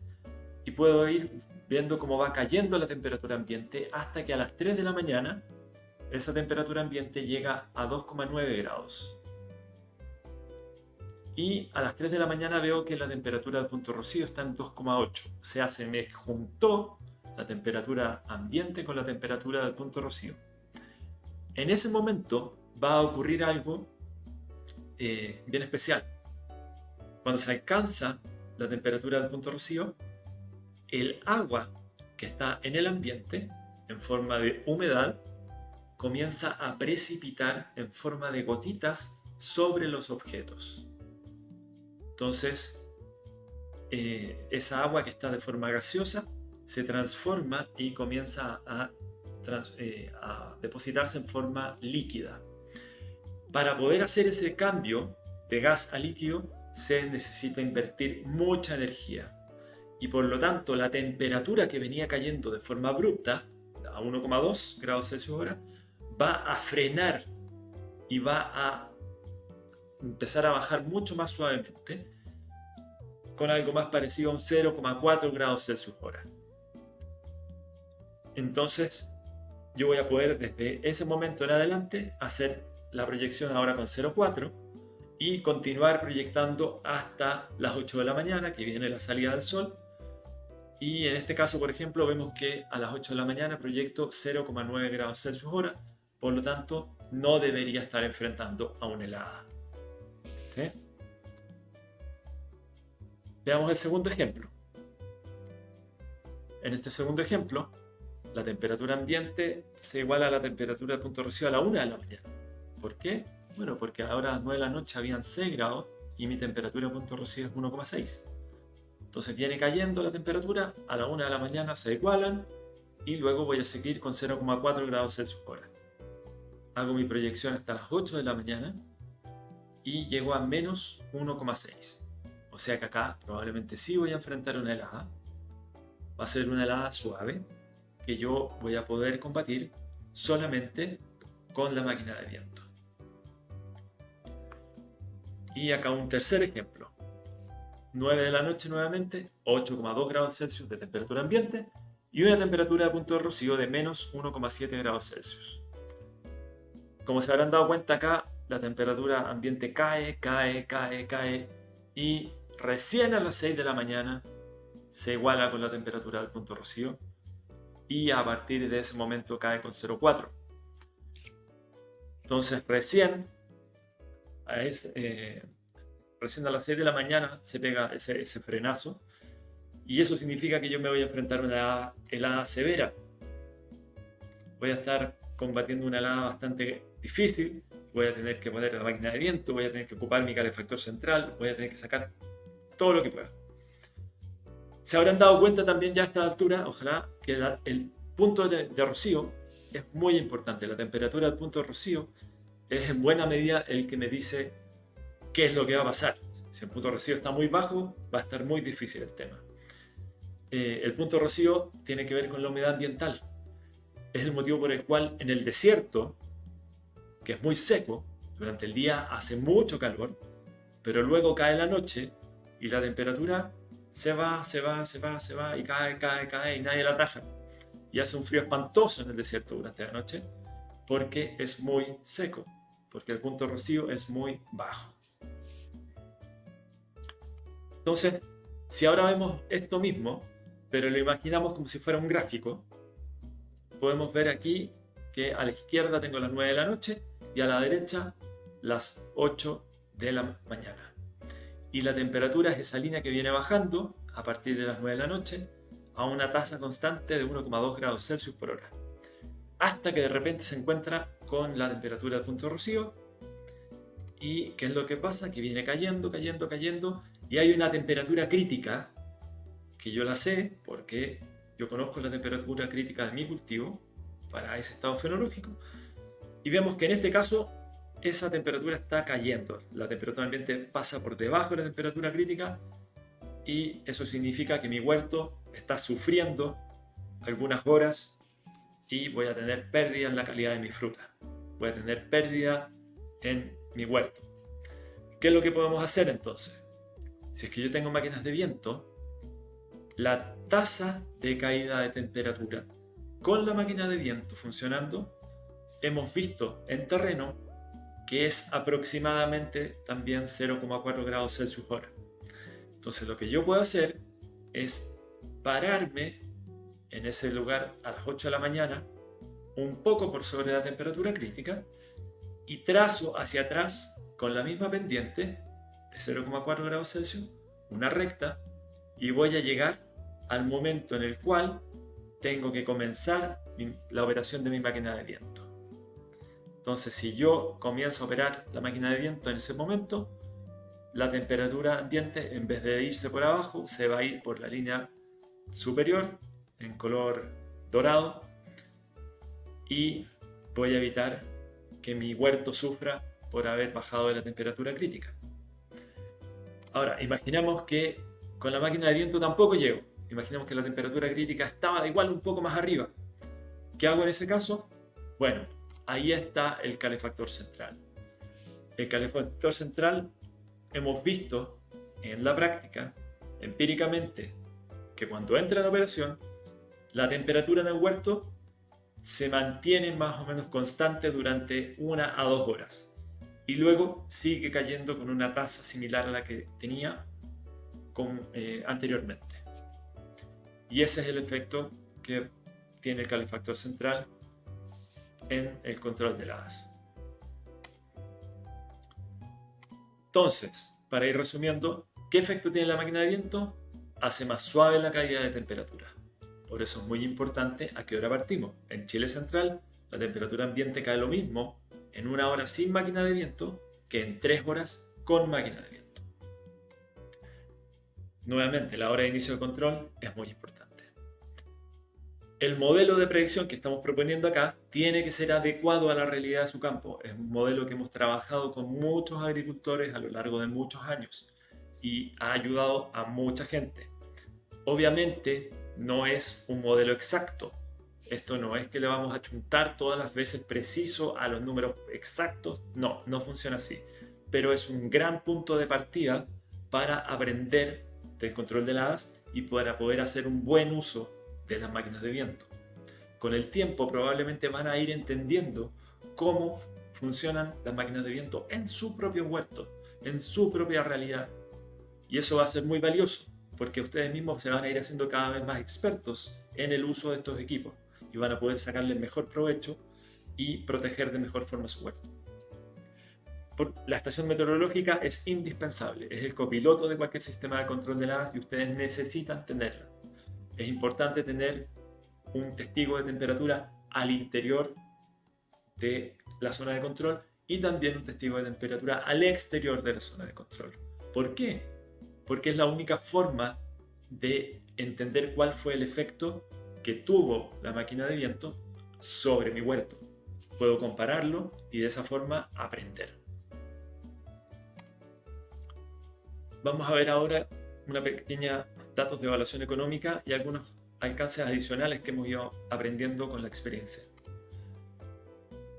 y puedo ir viendo cómo va cayendo la temperatura ambiente hasta que a las 3 de la mañana esa temperatura ambiente llega a 2,9 grados. Y a las 3 de la mañana veo que la temperatura de Punto Rocío está en 2,8. O sea, se me juntó la temperatura ambiente con la temperatura del Punto Rocío. En ese momento va a ocurrir algo bien especial. Cuando se alcanza la temperatura del Punto Rocío, el agua que está en el ambiente, en forma de humedad, comienza a precipitar en forma de gotitas sobre los objetos. Entonces, esa agua que está de forma gaseosa se transforma y comienza a depositarse en forma líquida. Para poder hacer ese cambio de gas a líquido se necesita invertir mucha energía. y por lo tanto la temperatura que venía cayendo de forma abrupta a 1,2 grados Celsius hora va a frenar y va a empezar a bajar mucho más suavemente con algo más parecido a un 0,4 grados Celsius hora. Entonces yo voy a poder desde ese momento en adelante hacer la proyección ahora con 0,4 y continuar proyectando hasta las 8 de la mañana, que viene la salida del sol. Y en este caso, por ejemplo, vemos que a las 8 de la mañana proyecto 0,9 grados Celsius hora, por lo tanto no debería estar enfrentando a una helada. ¿Sí? Veamos el segundo ejemplo. En este segundo ejemplo, la temperatura ambiente se iguala a la temperatura de punto rocío a la 1 de la mañana. ¿Por qué? Bueno, porque ahora a las 9 de la noche habían 6 grados y mi temperatura de punto rocío es 1,6. Entonces viene cayendo la temperatura, a la 1 de la mañana se igualan y luego voy a seguir con 0,4 grados Celsius hora. Hago mi proyección hasta las 8 de la mañana y llego a menos 1,6. O sea que acá probablemente sí voy a enfrentar una helada. Va a ser una helada suave que yo voy a poder combatir solamente con la máquina de viento. Y acá un tercer ejemplo. 9 de la noche nuevamente, 8,2 grados Celsius de temperatura ambiente y una temperatura de punto de rocío de menos 1,7 grados Celsius. Como se habrán dado cuenta acá, la temperatura ambiente cae y recién a las 6 de la mañana se iguala con la temperatura del punto de rocío y a partir de ese momento cae con 0,4. Entonces recién a las 6 de la mañana se pega ese frenazo y eso significa que yo me voy a enfrentar a una helada severa. Voy a estar combatiendo una helada bastante difícil, voy a tener que poner la máquina de viento, voy a tener que ocupar mi calefactor central, voy a tener que sacar todo lo que pueda. Se habrán dado cuenta también ya a esta altura, ojalá, que el punto de rocío es muy importante. La temperatura del punto de rocío es en buena medida el que me dice qué es lo que va a pasar. Si el punto de rocío está muy bajo, va a estar muy difícil el tema. El punto de rocío tiene que ver con la humedad ambiental. Es el motivo por el cual en el desierto, que es muy seco, durante el día hace mucho calor, pero luego cae la noche y la temperatura se va y cae y nadie la ataja. Y hace un frío espantoso en el desierto durante la noche porque es muy seco, porque el punto de rocío es muy bajo. Entonces, si ahora vemos esto mismo, pero lo imaginamos como si fuera un gráfico, podemos ver aquí que a la izquierda tengo las 9 de la noche y a la derecha las 8 de la mañana. Y la temperatura es esa línea que viene bajando a partir de las 9 de la noche a una tasa constante de 1,2 grados Celsius por hora. Hasta que de repente se encuentra con la temperatura del punto de rocío. ¿Y qué es lo que pasa? Que viene cayendo y hay una temperatura crítica que yo la sé porque yo conozco la temperatura crítica de mi cultivo para ese estado fenológico y vemos que en este caso esa temperatura está cayendo. La temperatura ambiente pasa por debajo de la temperatura crítica y eso significa que mi huerto está sufriendo algunas horas y voy a tener pérdida en la calidad de mi fruta. Voy a tener pérdida en mi huerto. ¿Qué es lo que podemos hacer entonces? Si es que yo tengo máquinas de viento, la tasa de caída de temperatura con la máquina de viento funcionando, hemos visto en terreno que es aproximadamente también 0,4 grados Celsius hora. Entonces lo que yo puedo hacer es pararme en ese lugar a las 8 de la mañana, un poco por sobre la temperatura crítica, y trazo hacia atrás con la misma pendiente de 0,4 grados Celsius, una recta, y voy a llegar al momento en el cual tengo que comenzar la operación de mi máquina de viento. Entonces, si yo comienzo a operar la máquina de viento en ese momento, la temperatura ambiente, en vez de irse por abajo, se va a ir por la línea superior, en color dorado, y voy a evitar que mi huerto sufra por haber bajado de la temperatura crítica. Ahora, imaginemos que Con la máquina de viento tampoco llego. Imaginemos que la temperatura crítica estaba igual un poco más arriba. ¿Qué hago en ese caso? Bueno, ahí está el calefactor central. El calefactor central hemos visto en la práctica, empíricamente, que cuando entra en operación, la temperatura en el huerto se mantiene más o menos constante durante 1 a 2 horas y luego sigue cayendo con una tasa similar a la que tenía anteriormente. Y ese es el efecto que tiene el calefactor central en el control de heladas. Entonces, para ir resumiendo, ¿qué efecto tiene la máquina de viento? Hace más suave la caída de temperatura. Por eso es muy importante a qué hora partimos. En Chile Central, la temperatura ambiente cae lo mismo en 1 hora sin máquina de viento que en 3 horas con máquina de viento. Nuevamente, la hora de inicio de control es muy importante. El modelo de predicción que estamos proponiendo acá tiene que ser adecuado a la realidad de su campo. Es un modelo que hemos trabajado con muchos agricultores a lo largo de muchos años y ha ayudado a mucha gente. Obviamente no es un modelo exacto. Esto no es que le vamos a chuntar todas las veces preciso a los números exactos. No, no funciona así. Pero es un gran punto de partida para aprender del control de heladas y para poder hacer un buen uso de las máquinas de viento. Con el tiempo probablemente van a ir entendiendo cómo funcionan las máquinas de viento en su propio huerto, en su propia realidad. Y eso va a ser muy valioso, porque ustedes mismos se van a ir haciendo cada vez más expertos en el uso de estos equipos y van a poder sacarle mejor provecho y proteger de mejor forma su huerto. La estación meteorológica es indispensable, es el copiloto de cualquier sistema de control de heladas y ustedes necesitan tenerla. Es importante tener un testigo de temperatura al interior de la zona de control y también un testigo de temperatura al exterior de la zona de control. ¿Por qué? Porque es la única forma de entender cuál fue el efecto que tuvo la máquina de viento sobre mi huerto. Puedo compararlo y de esa forma aprender. Vamos a ver ahora una pequeña datos de evaluación económica y algunos alcances adicionales que hemos ido aprendiendo con la experiencia.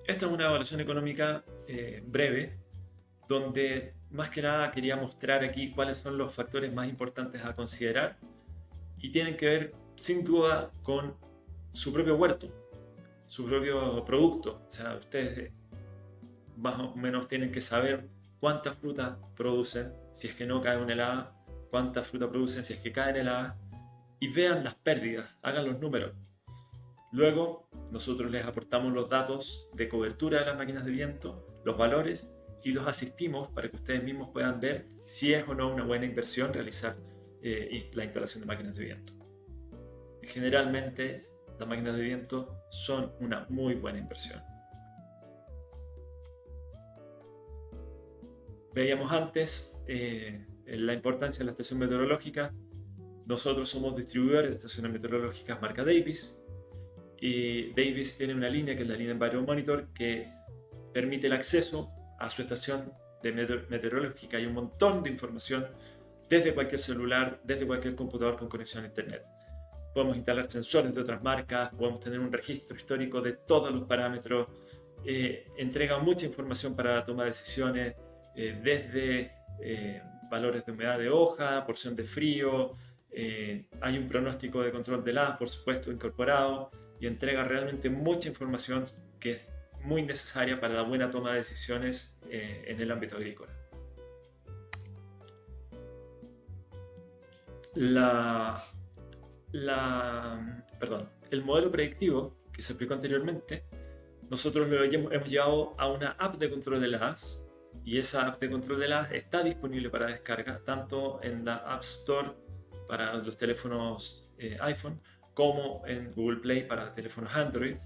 Esta es una evaluación económica breve, donde más que nada quería mostrar aquí cuáles son los factores más importantes a considerar y tienen que ver sin duda con su propio huerto, su propio producto. O sea, ustedes más o menos tienen que saber cuánta fruta producen si es que no cae una helada, cuánta fruta producen si es que caen heladas y vean las pérdidas, hagan los números. Luego nosotros les aportamos los datos de cobertura de las máquinas de viento, los valores y los asistimos para que ustedes mismos puedan ver si es o no una buena inversión realizar la instalación de máquinas de viento. Generalmente las máquinas de viento son una muy buena inversión. Veíamos antes la importancia de la estación meteorológica. Nosotros somos distribuidores de estaciones meteorológicas marca Davis. Y Davis tiene una línea que es la línea EnviroMonitor que permite el acceso a su estación meteorológica. Hay un montón de información desde cualquier celular, desde cualquier computador con conexión a internet. Podemos instalar sensores de otras marcas, podemos tener un registro histórico de todos los parámetros. Entrega mucha información para la toma de decisiones, desde valores de humedad de hoja, porción de frío. Hay un pronóstico de control de heladas, por supuesto, incorporado, y entrega realmente mucha información que es muy necesaria para la buena toma de decisiones en el ámbito agrícola. El modelo predictivo que se aplicó anteriormente, nosotros lo hemos llevado a una app de control de heladas, y esa app de control de heladas está disponible para descarga tanto en la App Store para los teléfonos iPhone como en Google Play para teléfonos Android,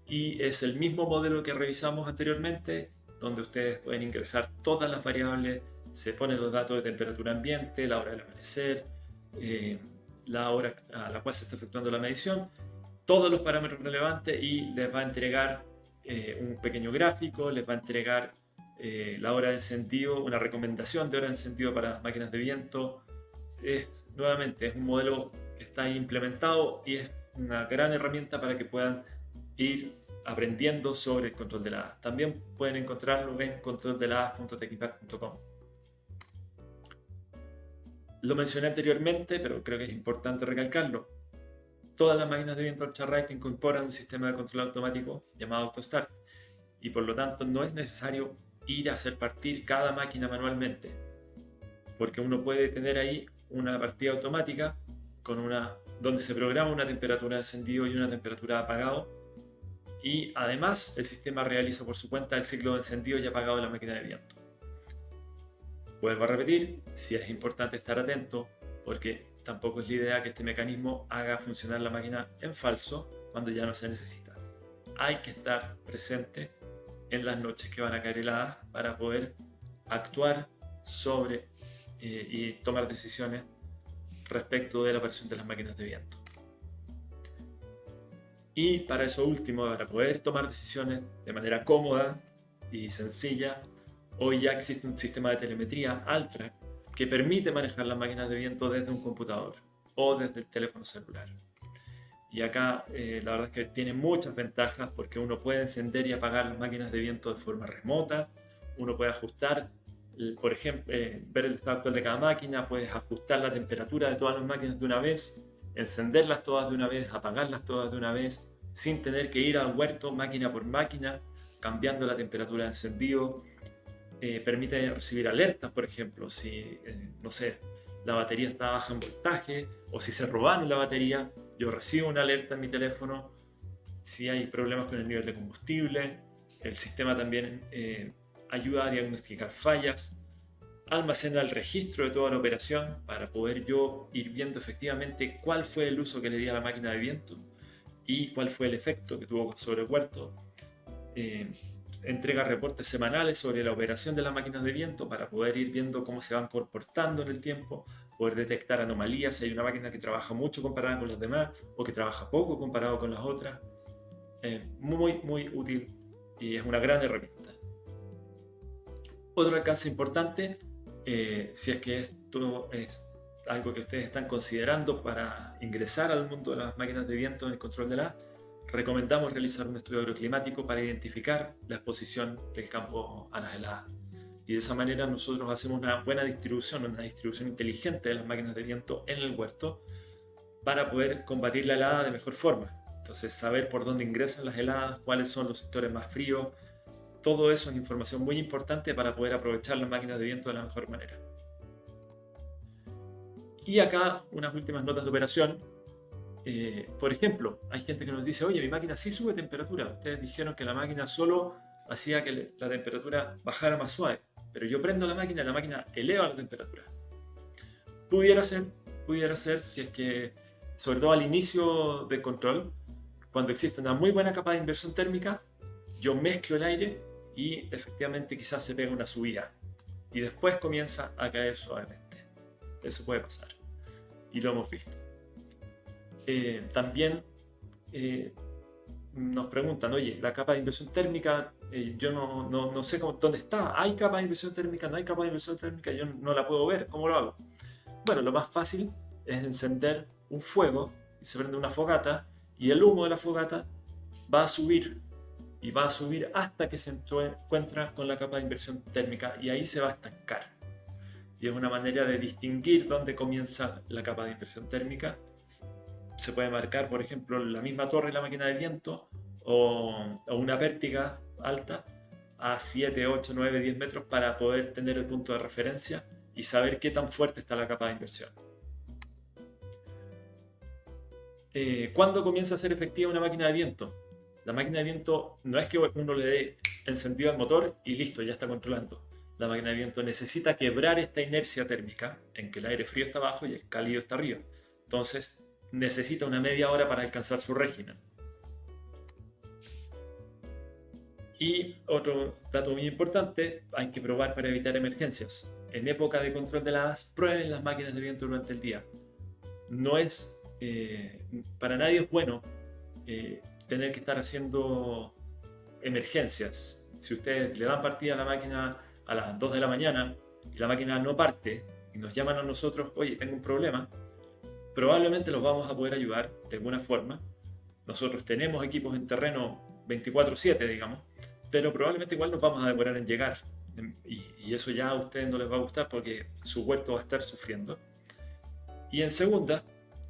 y es el mismo modelo que revisamos anteriormente, donde ustedes pueden ingresar todas las variables, se ponen los datos de temperatura ambiente, la hora del amanecer, la hora a la cual se está efectuando la medición, todos los parámetros relevantes, y les va a entregar un pequeño gráfico, les va a entregar la hora de encendido, una recomendación de hora de encendido para las máquinas de viento. Es nuevamente es un modelo que está ahí implementado y es una gran herramienta para que puedan ir aprendiendo sobre el control de heladas. También pueden encontrarlo en controldeladas.technipack.com. Lo mencioné anteriormente, pero creo que es importante recalcarlo. Todas las máquinas de viento Ultralight incorporan un sistema de control automático llamado AutoStart, y por lo tanto no es necesario ir a hacer partir cada máquina manualmente, porque uno puede tener ahí una partida automática donde se programa una temperatura de encendido y una temperatura de apagado, y además el sistema realiza por su cuenta el ciclo de encendido y apagado de la máquina de viento. Vuelvo a repetir, sí es importante estar atento, porque tampoco es la idea que este mecanismo haga funcionar la máquina en falso cuando ya no se necesita. Hay que estar presente en las noches que van a caer heladas para poder actuar sobre y tomar decisiones respecto de la operación de las máquinas de viento. Y para eso último, para poder tomar decisiones de manera cómoda y sencilla, hoy ya existe un sistema de telemetría Altrac que permite manejar las máquinas de viento desde un computador o desde el teléfono celular. Y acá la verdad es que tiene muchas ventajas, porque uno puede encender y apagar las máquinas de viento de forma remota, uno puede ajustar, por ejemplo, ver el estado actual de cada máquina, puedes ajustar la temperatura de todas las máquinas de una vez, encenderlas todas de una vez, apagarlas todas de una vez, sin tener que ir al huerto máquina por máquina, cambiando la temperatura de encendido. Permite recibir alertas, por ejemplo, si, no sé, la batería está baja en voltaje, o si se robaron la batería, yo recibo una alerta en mi teléfono. Si hay problemas con el nivel de combustible, el sistema también ayuda a diagnosticar fallas, almacena el registro de toda la operación para poder yo ir viendo efectivamente cuál fue el uso que le di a la máquina de viento y cuál fue el efecto que tuvo sobre el huerto. Entrega reportes semanales sobre la operación de las máquinas de viento para poder ir viendo cómo se van comportando en el tiempo, poder detectar anomalías si hay una máquina que trabaja mucho comparada con las demás o que trabaja poco comparado con las otras. Muy útil y es una gran herramienta. Otro alcance importante, si es que esto es algo que ustedes están considerando para ingresar al mundo de las máquinas de viento en el control de la, recomendamos realizar un estudio agroclimático para identificar la exposición del campo a las heladas. Y de esa manera nosotros hacemos una buena distribución, una distribución inteligente de las máquinas de viento en el huerto para poder combatir la helada de mejor forma. Entonces, saber por dónde ingresan las heladas, cuáles son los sectores más fríos, todo eso es información muy importante para poder aprovechar las máquinas de viento de la mejor manera. Y acá unas últimas notas de operación. Por ejemplo, hay gente que nos dice: oye, mi máquina sí sube temperatura. Ustedes dijeron que la máquina solo hacía que la temperatura bajara más suave, pero yo prendo la máquina y la máquina eleva la temperatura. Pudiera ser si es que, sobre todo al inicio del control, cuando existe una muy buena capa de inversión térmica, yo mezclo el aire y efectivamente quizás se pega una subida y después comienza a caer suavemente. Eso puede pasar y lo hemos visto. También nos preguntan: oye, la capa de inversión térmica, yo no sé dónde está. ¿Hay capa de inversión térmica? ¿No hay capa de inversión térmica? Yo no la puedo ver. ¿Cómo lo hago? Bueno, lo más fácil es encender un fuego y se prende una fogata, y el humo de la fogata va a subir y va a subir hasta que se encuentra con la capa de inversión térmica, y ahí se va a estancar. Y es una manera de distinguir dónde comienza la capa de inversión térmica. Se puede marcar, por ejemplo, la misma torre de la máquina de viento o una pértiga alta a 7, 8, 9, 10 metros para poder tener el punto de referencia y saber qué tan fuerte está la capa de inversión. ¿Cuándo comienza a ser efectiva una máquina de viento? La máquina de viento no es que uno le dé encendido al motor y listo, ya está controlando. La máquina de viento necesita quebrar esta inercia térmica en que el aire frío está abajo y el cálido está arriba. Entonces necesita una media hora para alcanzar su régimen. Y otro dato muy importante: hay que probar para evitar emergencias. En época de control de heladas, prueben las máquinas de viento durante el día. No es, para nadie es bueno tener que estar haciendo emergencias. Si ustedes le dan partida a la máquina a las 2 de la mañana y la máquina no parte, y nos llaman a nosotros, oye, tengo un problema, probablemente los vamos a poder ayudar de alguna forma. Nosotros tenemos equipos en terreno 24/7, digamos, pero probablemente igual nos vamos a demorar en llegar. Y eso ya a ustedes no les va a gustar porque su huerto va a estar sufriendo. Y en segunda,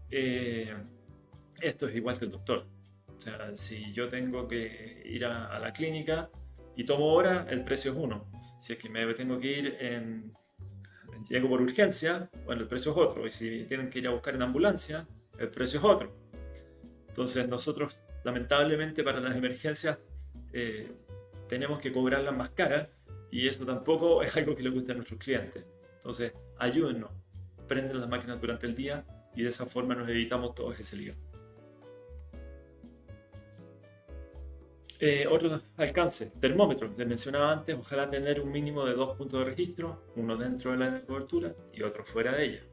esto es igual que el doctor. O sea, si yo tengo que ir a la clínica y tomo hora, el precio es uno. Si es que me tengo que ir llego por urgencia, bueno, el precio es otro. Y si tienen que ir a buscar en ambulancia, el precio es otro. Entonces nosotros, lamentablemente, para las emergencias tenemos que cobrarlas más caras y eso tampoco es algo que le guste a nuestros clientes. Entonces, ayúdennos, prenden las máquinas durante el día y de esa forma nos evitamos todo ese lío. Otros alcances, termómetros, les mencionaba antes, ojalá tener un mínimo de 2 puntos de registro, uno dentro del área de cobertura y otro fuera de ella.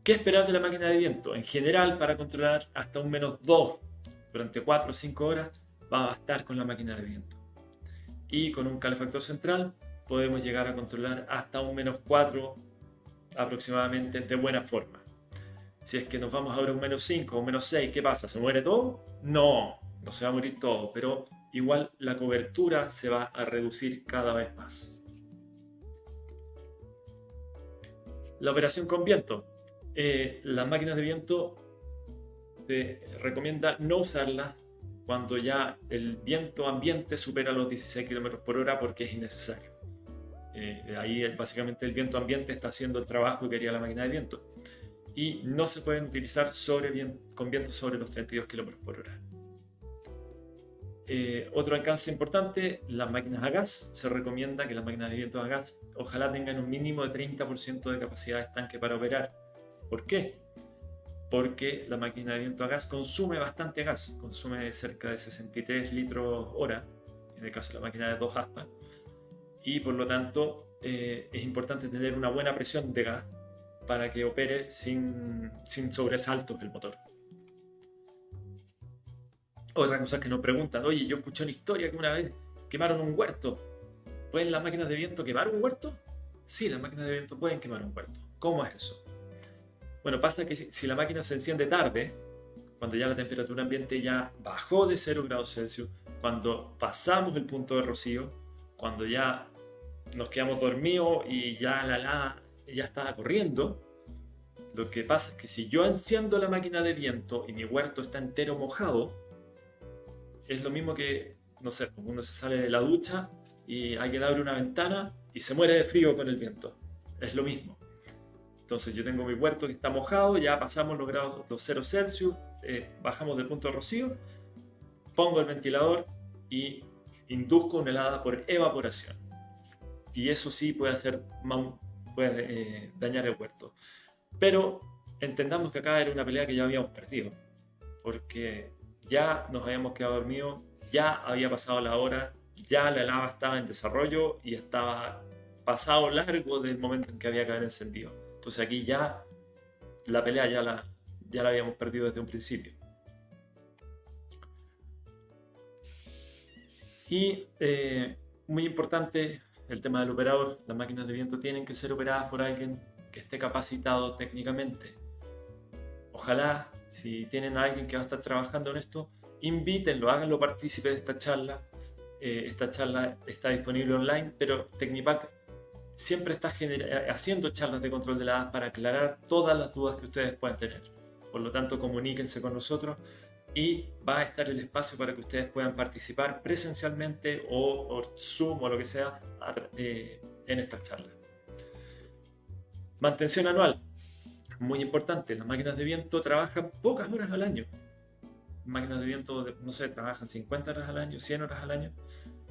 ¿Qué esperar de la máquina de viento? En general, para controlar hasta un -2 durante 4 o 5 horas, va a bastar con la máquina de viento. Y con un calefactor central podemos llegar a controlar hasta un -4 aproximadamente de buena forma. Si es que nos vamos ahora a un -5 o un -6, ¿qué pasa? ¿Se muere todo? No, no se va a morir todo, pero igual la cobertura se va a reducir cada vez más. La operación con viento. Las máquinas de viento se recomienda no usarlas cuando ya el viento ambiente supera los 16 km/h porque es innecesario. Ahí básicamente el viento ambiente está haciendo el trabajo que haría la máquina de viento. Y no se pueden utilizar con viento sobre los 32 km/h. Otro alcance importante, las máquinas a gas. Se recomienda que las máquinas de viento a gas ojalá tengan un mínimo de 30% de capacidad de estanque para operar. ¿Por qué? Porque la máquina de viento a gas consume bastante gas, consume cerca de 63 litros hora, en el caso de la máquina de 2 aspas, y por lo tanto es importante tener una buena presión de gas para que opere sin sobresaltos el motor. Otra cosa que nos preguntan, oye, yo escuché una historia que una vez quemaron un huerto. ¿Pueden las máquinas de viento quemar un huerto? Sí, las máquinas de viento pueden quemar un huerto. ¿Cómo es eso? Bueno, pasa que si la máquina se enciende tarde, cuando ya la temperatura ambiente ya bajó de 0 grados Celsius, cuando pasamos el punto de rocío, cuando ya nos quedamos dormidos y ya la helada ya está corriendo, lo que pasa es que si yo enciendo la máquina de viento y mi huerto está entero mojado, es lo mismo que, no sé, uno se sale de la ducha y alguien abre una ventana y se muere de frío con el viento. Es lo mismo. Entonces yo tengo mi huerto que está mojado, ya pasamos los 0 Celsius, bajamos del punto de rocío, pongo el ventilador y induzco una helada por evaporación. Y eso sí puede dañar el huerto. Pero entendamos que acá era una pelea que ya habíamos perdido, porque ya nos habíamos quedado dormidos, ya había pasado la hora, ya la lava estaba en desarrollo y estaba pasado largo del momento en que había que haber encendido. Entonces aquí ya la pelea ya la habíamos perdido desde un principio. Y muy importante el tema del operador. Las máquinas de viento tienen que ser operadas por alguien que esté capacitado técnicamente. Ojalá, si tienen a alguien que va a estar trabajando en esto, invítenlo, háganlo partícipe de esta charla. Esta charla está disponible online, pero Tecnipac siempre está haciendo charlas de control de heladas para aclarar todas las dudas que ustedes puedan tener. Por lo tanto, comuníquense con nosotros y va a estar el espacio para que ustedes puedan participar presencialmente o por Zoom o lo que sea en estas charlas. Mantención anual. Muy importante, las máquinas de viento trabajan pocas horas al año. Máquinas de viento, no sé, trabajan 50 horas al año, 100 horas al año.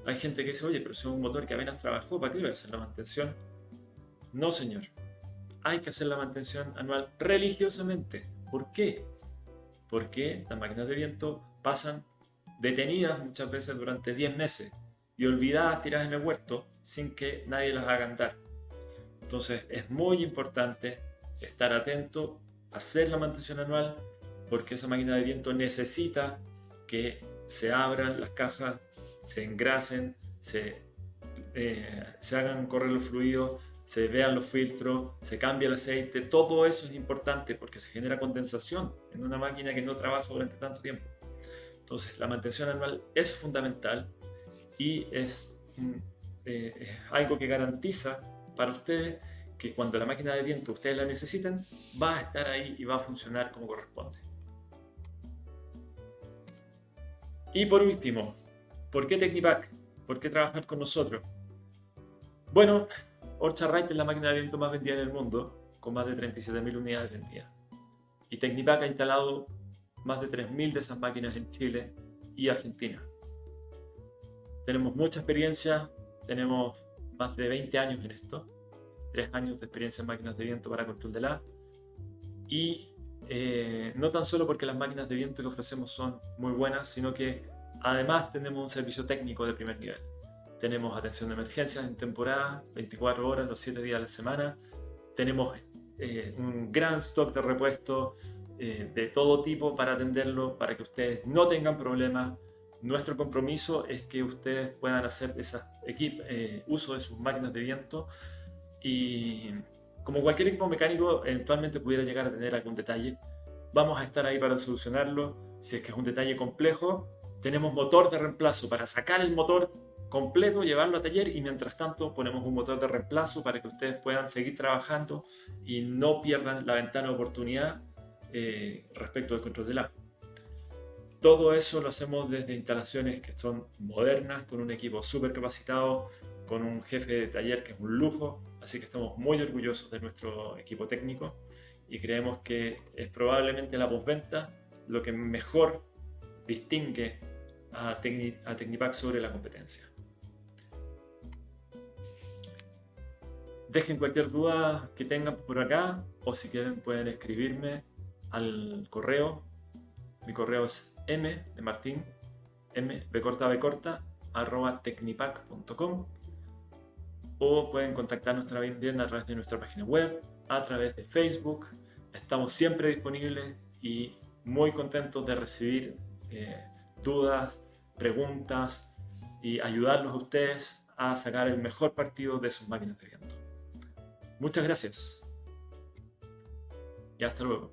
Hay gente que dice, oye, pero si es un motor que apenas trabajó, ¿para qué voy a hacer la mantención? No, señor. Hay que hacer la mantención anual religiosamente. ¿Por qué? Porque las máquinas de viento pasan detenidas muchas veces durante 10 meses y olvidadas tiradas en el huerto sin que nadie las haga andar. Entonces es muy importante estar atento, hacer la mantención anual, porque esa máquina de viento necesita que se abran las cajas, se engrasen, se hagan correr los fluidos, se vean los filtros, se cambia el aceite, todo eso es importante porque se genera condensación en una máquina que no trabaja durante tanto tiempo. Entonces la mantención anual es fundamental y es algo que garantiza para ustedes que cuando la máquina de viento ustedes la necesiten, va a estar ahí y va a funcionar como corresponde. Y por último, ¿por qué Technipack? ¿Por qué trabajar con nosotros? Bueno, Orcha-Rite es la máquina de viento más vendida en el mundo, con más de 37.000 unidades vendidas. Y Technipack ha instalado más de 3.000 de esas máquinas en Chile y Argentina. Tenemos mucha experiencia, tenemos más de 20 años en esto, 3 años de experiencia en máquinas de viento para control del A. Y no tan solo porque las máquinas de viento que ofrecemos son muy buenas, sino que además tenemos un servicio técnico de primer nivel. Tenemos atención de emergencias en temporada, 24 horas, los 7 días a la semana. Tenemos un gran stock de repuestos de todo tipo para atenderlo, para que ustedes no tengan problemas. Nuestro compromiso es que ustedes puedan hacer uso de sus máquinas de viento y como cualquier equipo mecánico eventualmente pudiera llegar a tener algún detalle. Vamos a estar ahí para solucionarlo. Si es que es un detalle complejo, tenemos motor de reemplazo para sacar el motor completo, llevarlo a taller y mientras tanto ponemos un motor de reemplazo para que ustedes puedan seguir trabajando y no pierdan la ventana de oportunidad respecto del control del agua. Todo eso lo hacemos desde instalaciones que son modernas, con un equipo súper capacitado, con un jefe de taller que es un lujo, así que estamos muy orgullosos de nuestro equipo técnico y creemos que es probablemente la postventa lo que mejor distingue a Technipack sobre la competencia. Dejen cualquier duda que tengan por acá o si quieren pueden escribirme al correo. Mi correo es m de Martín, @technipack.com o pueden contactarnos también a través de nuestra página web, a través de Facebook. Estamos siempre disponibles y muy contentos de recibir dudas, preguntas y ayudarlos a ustedes a sacar el mejor partido de sus máquinas de viento. Muchas gracias y hasta luego.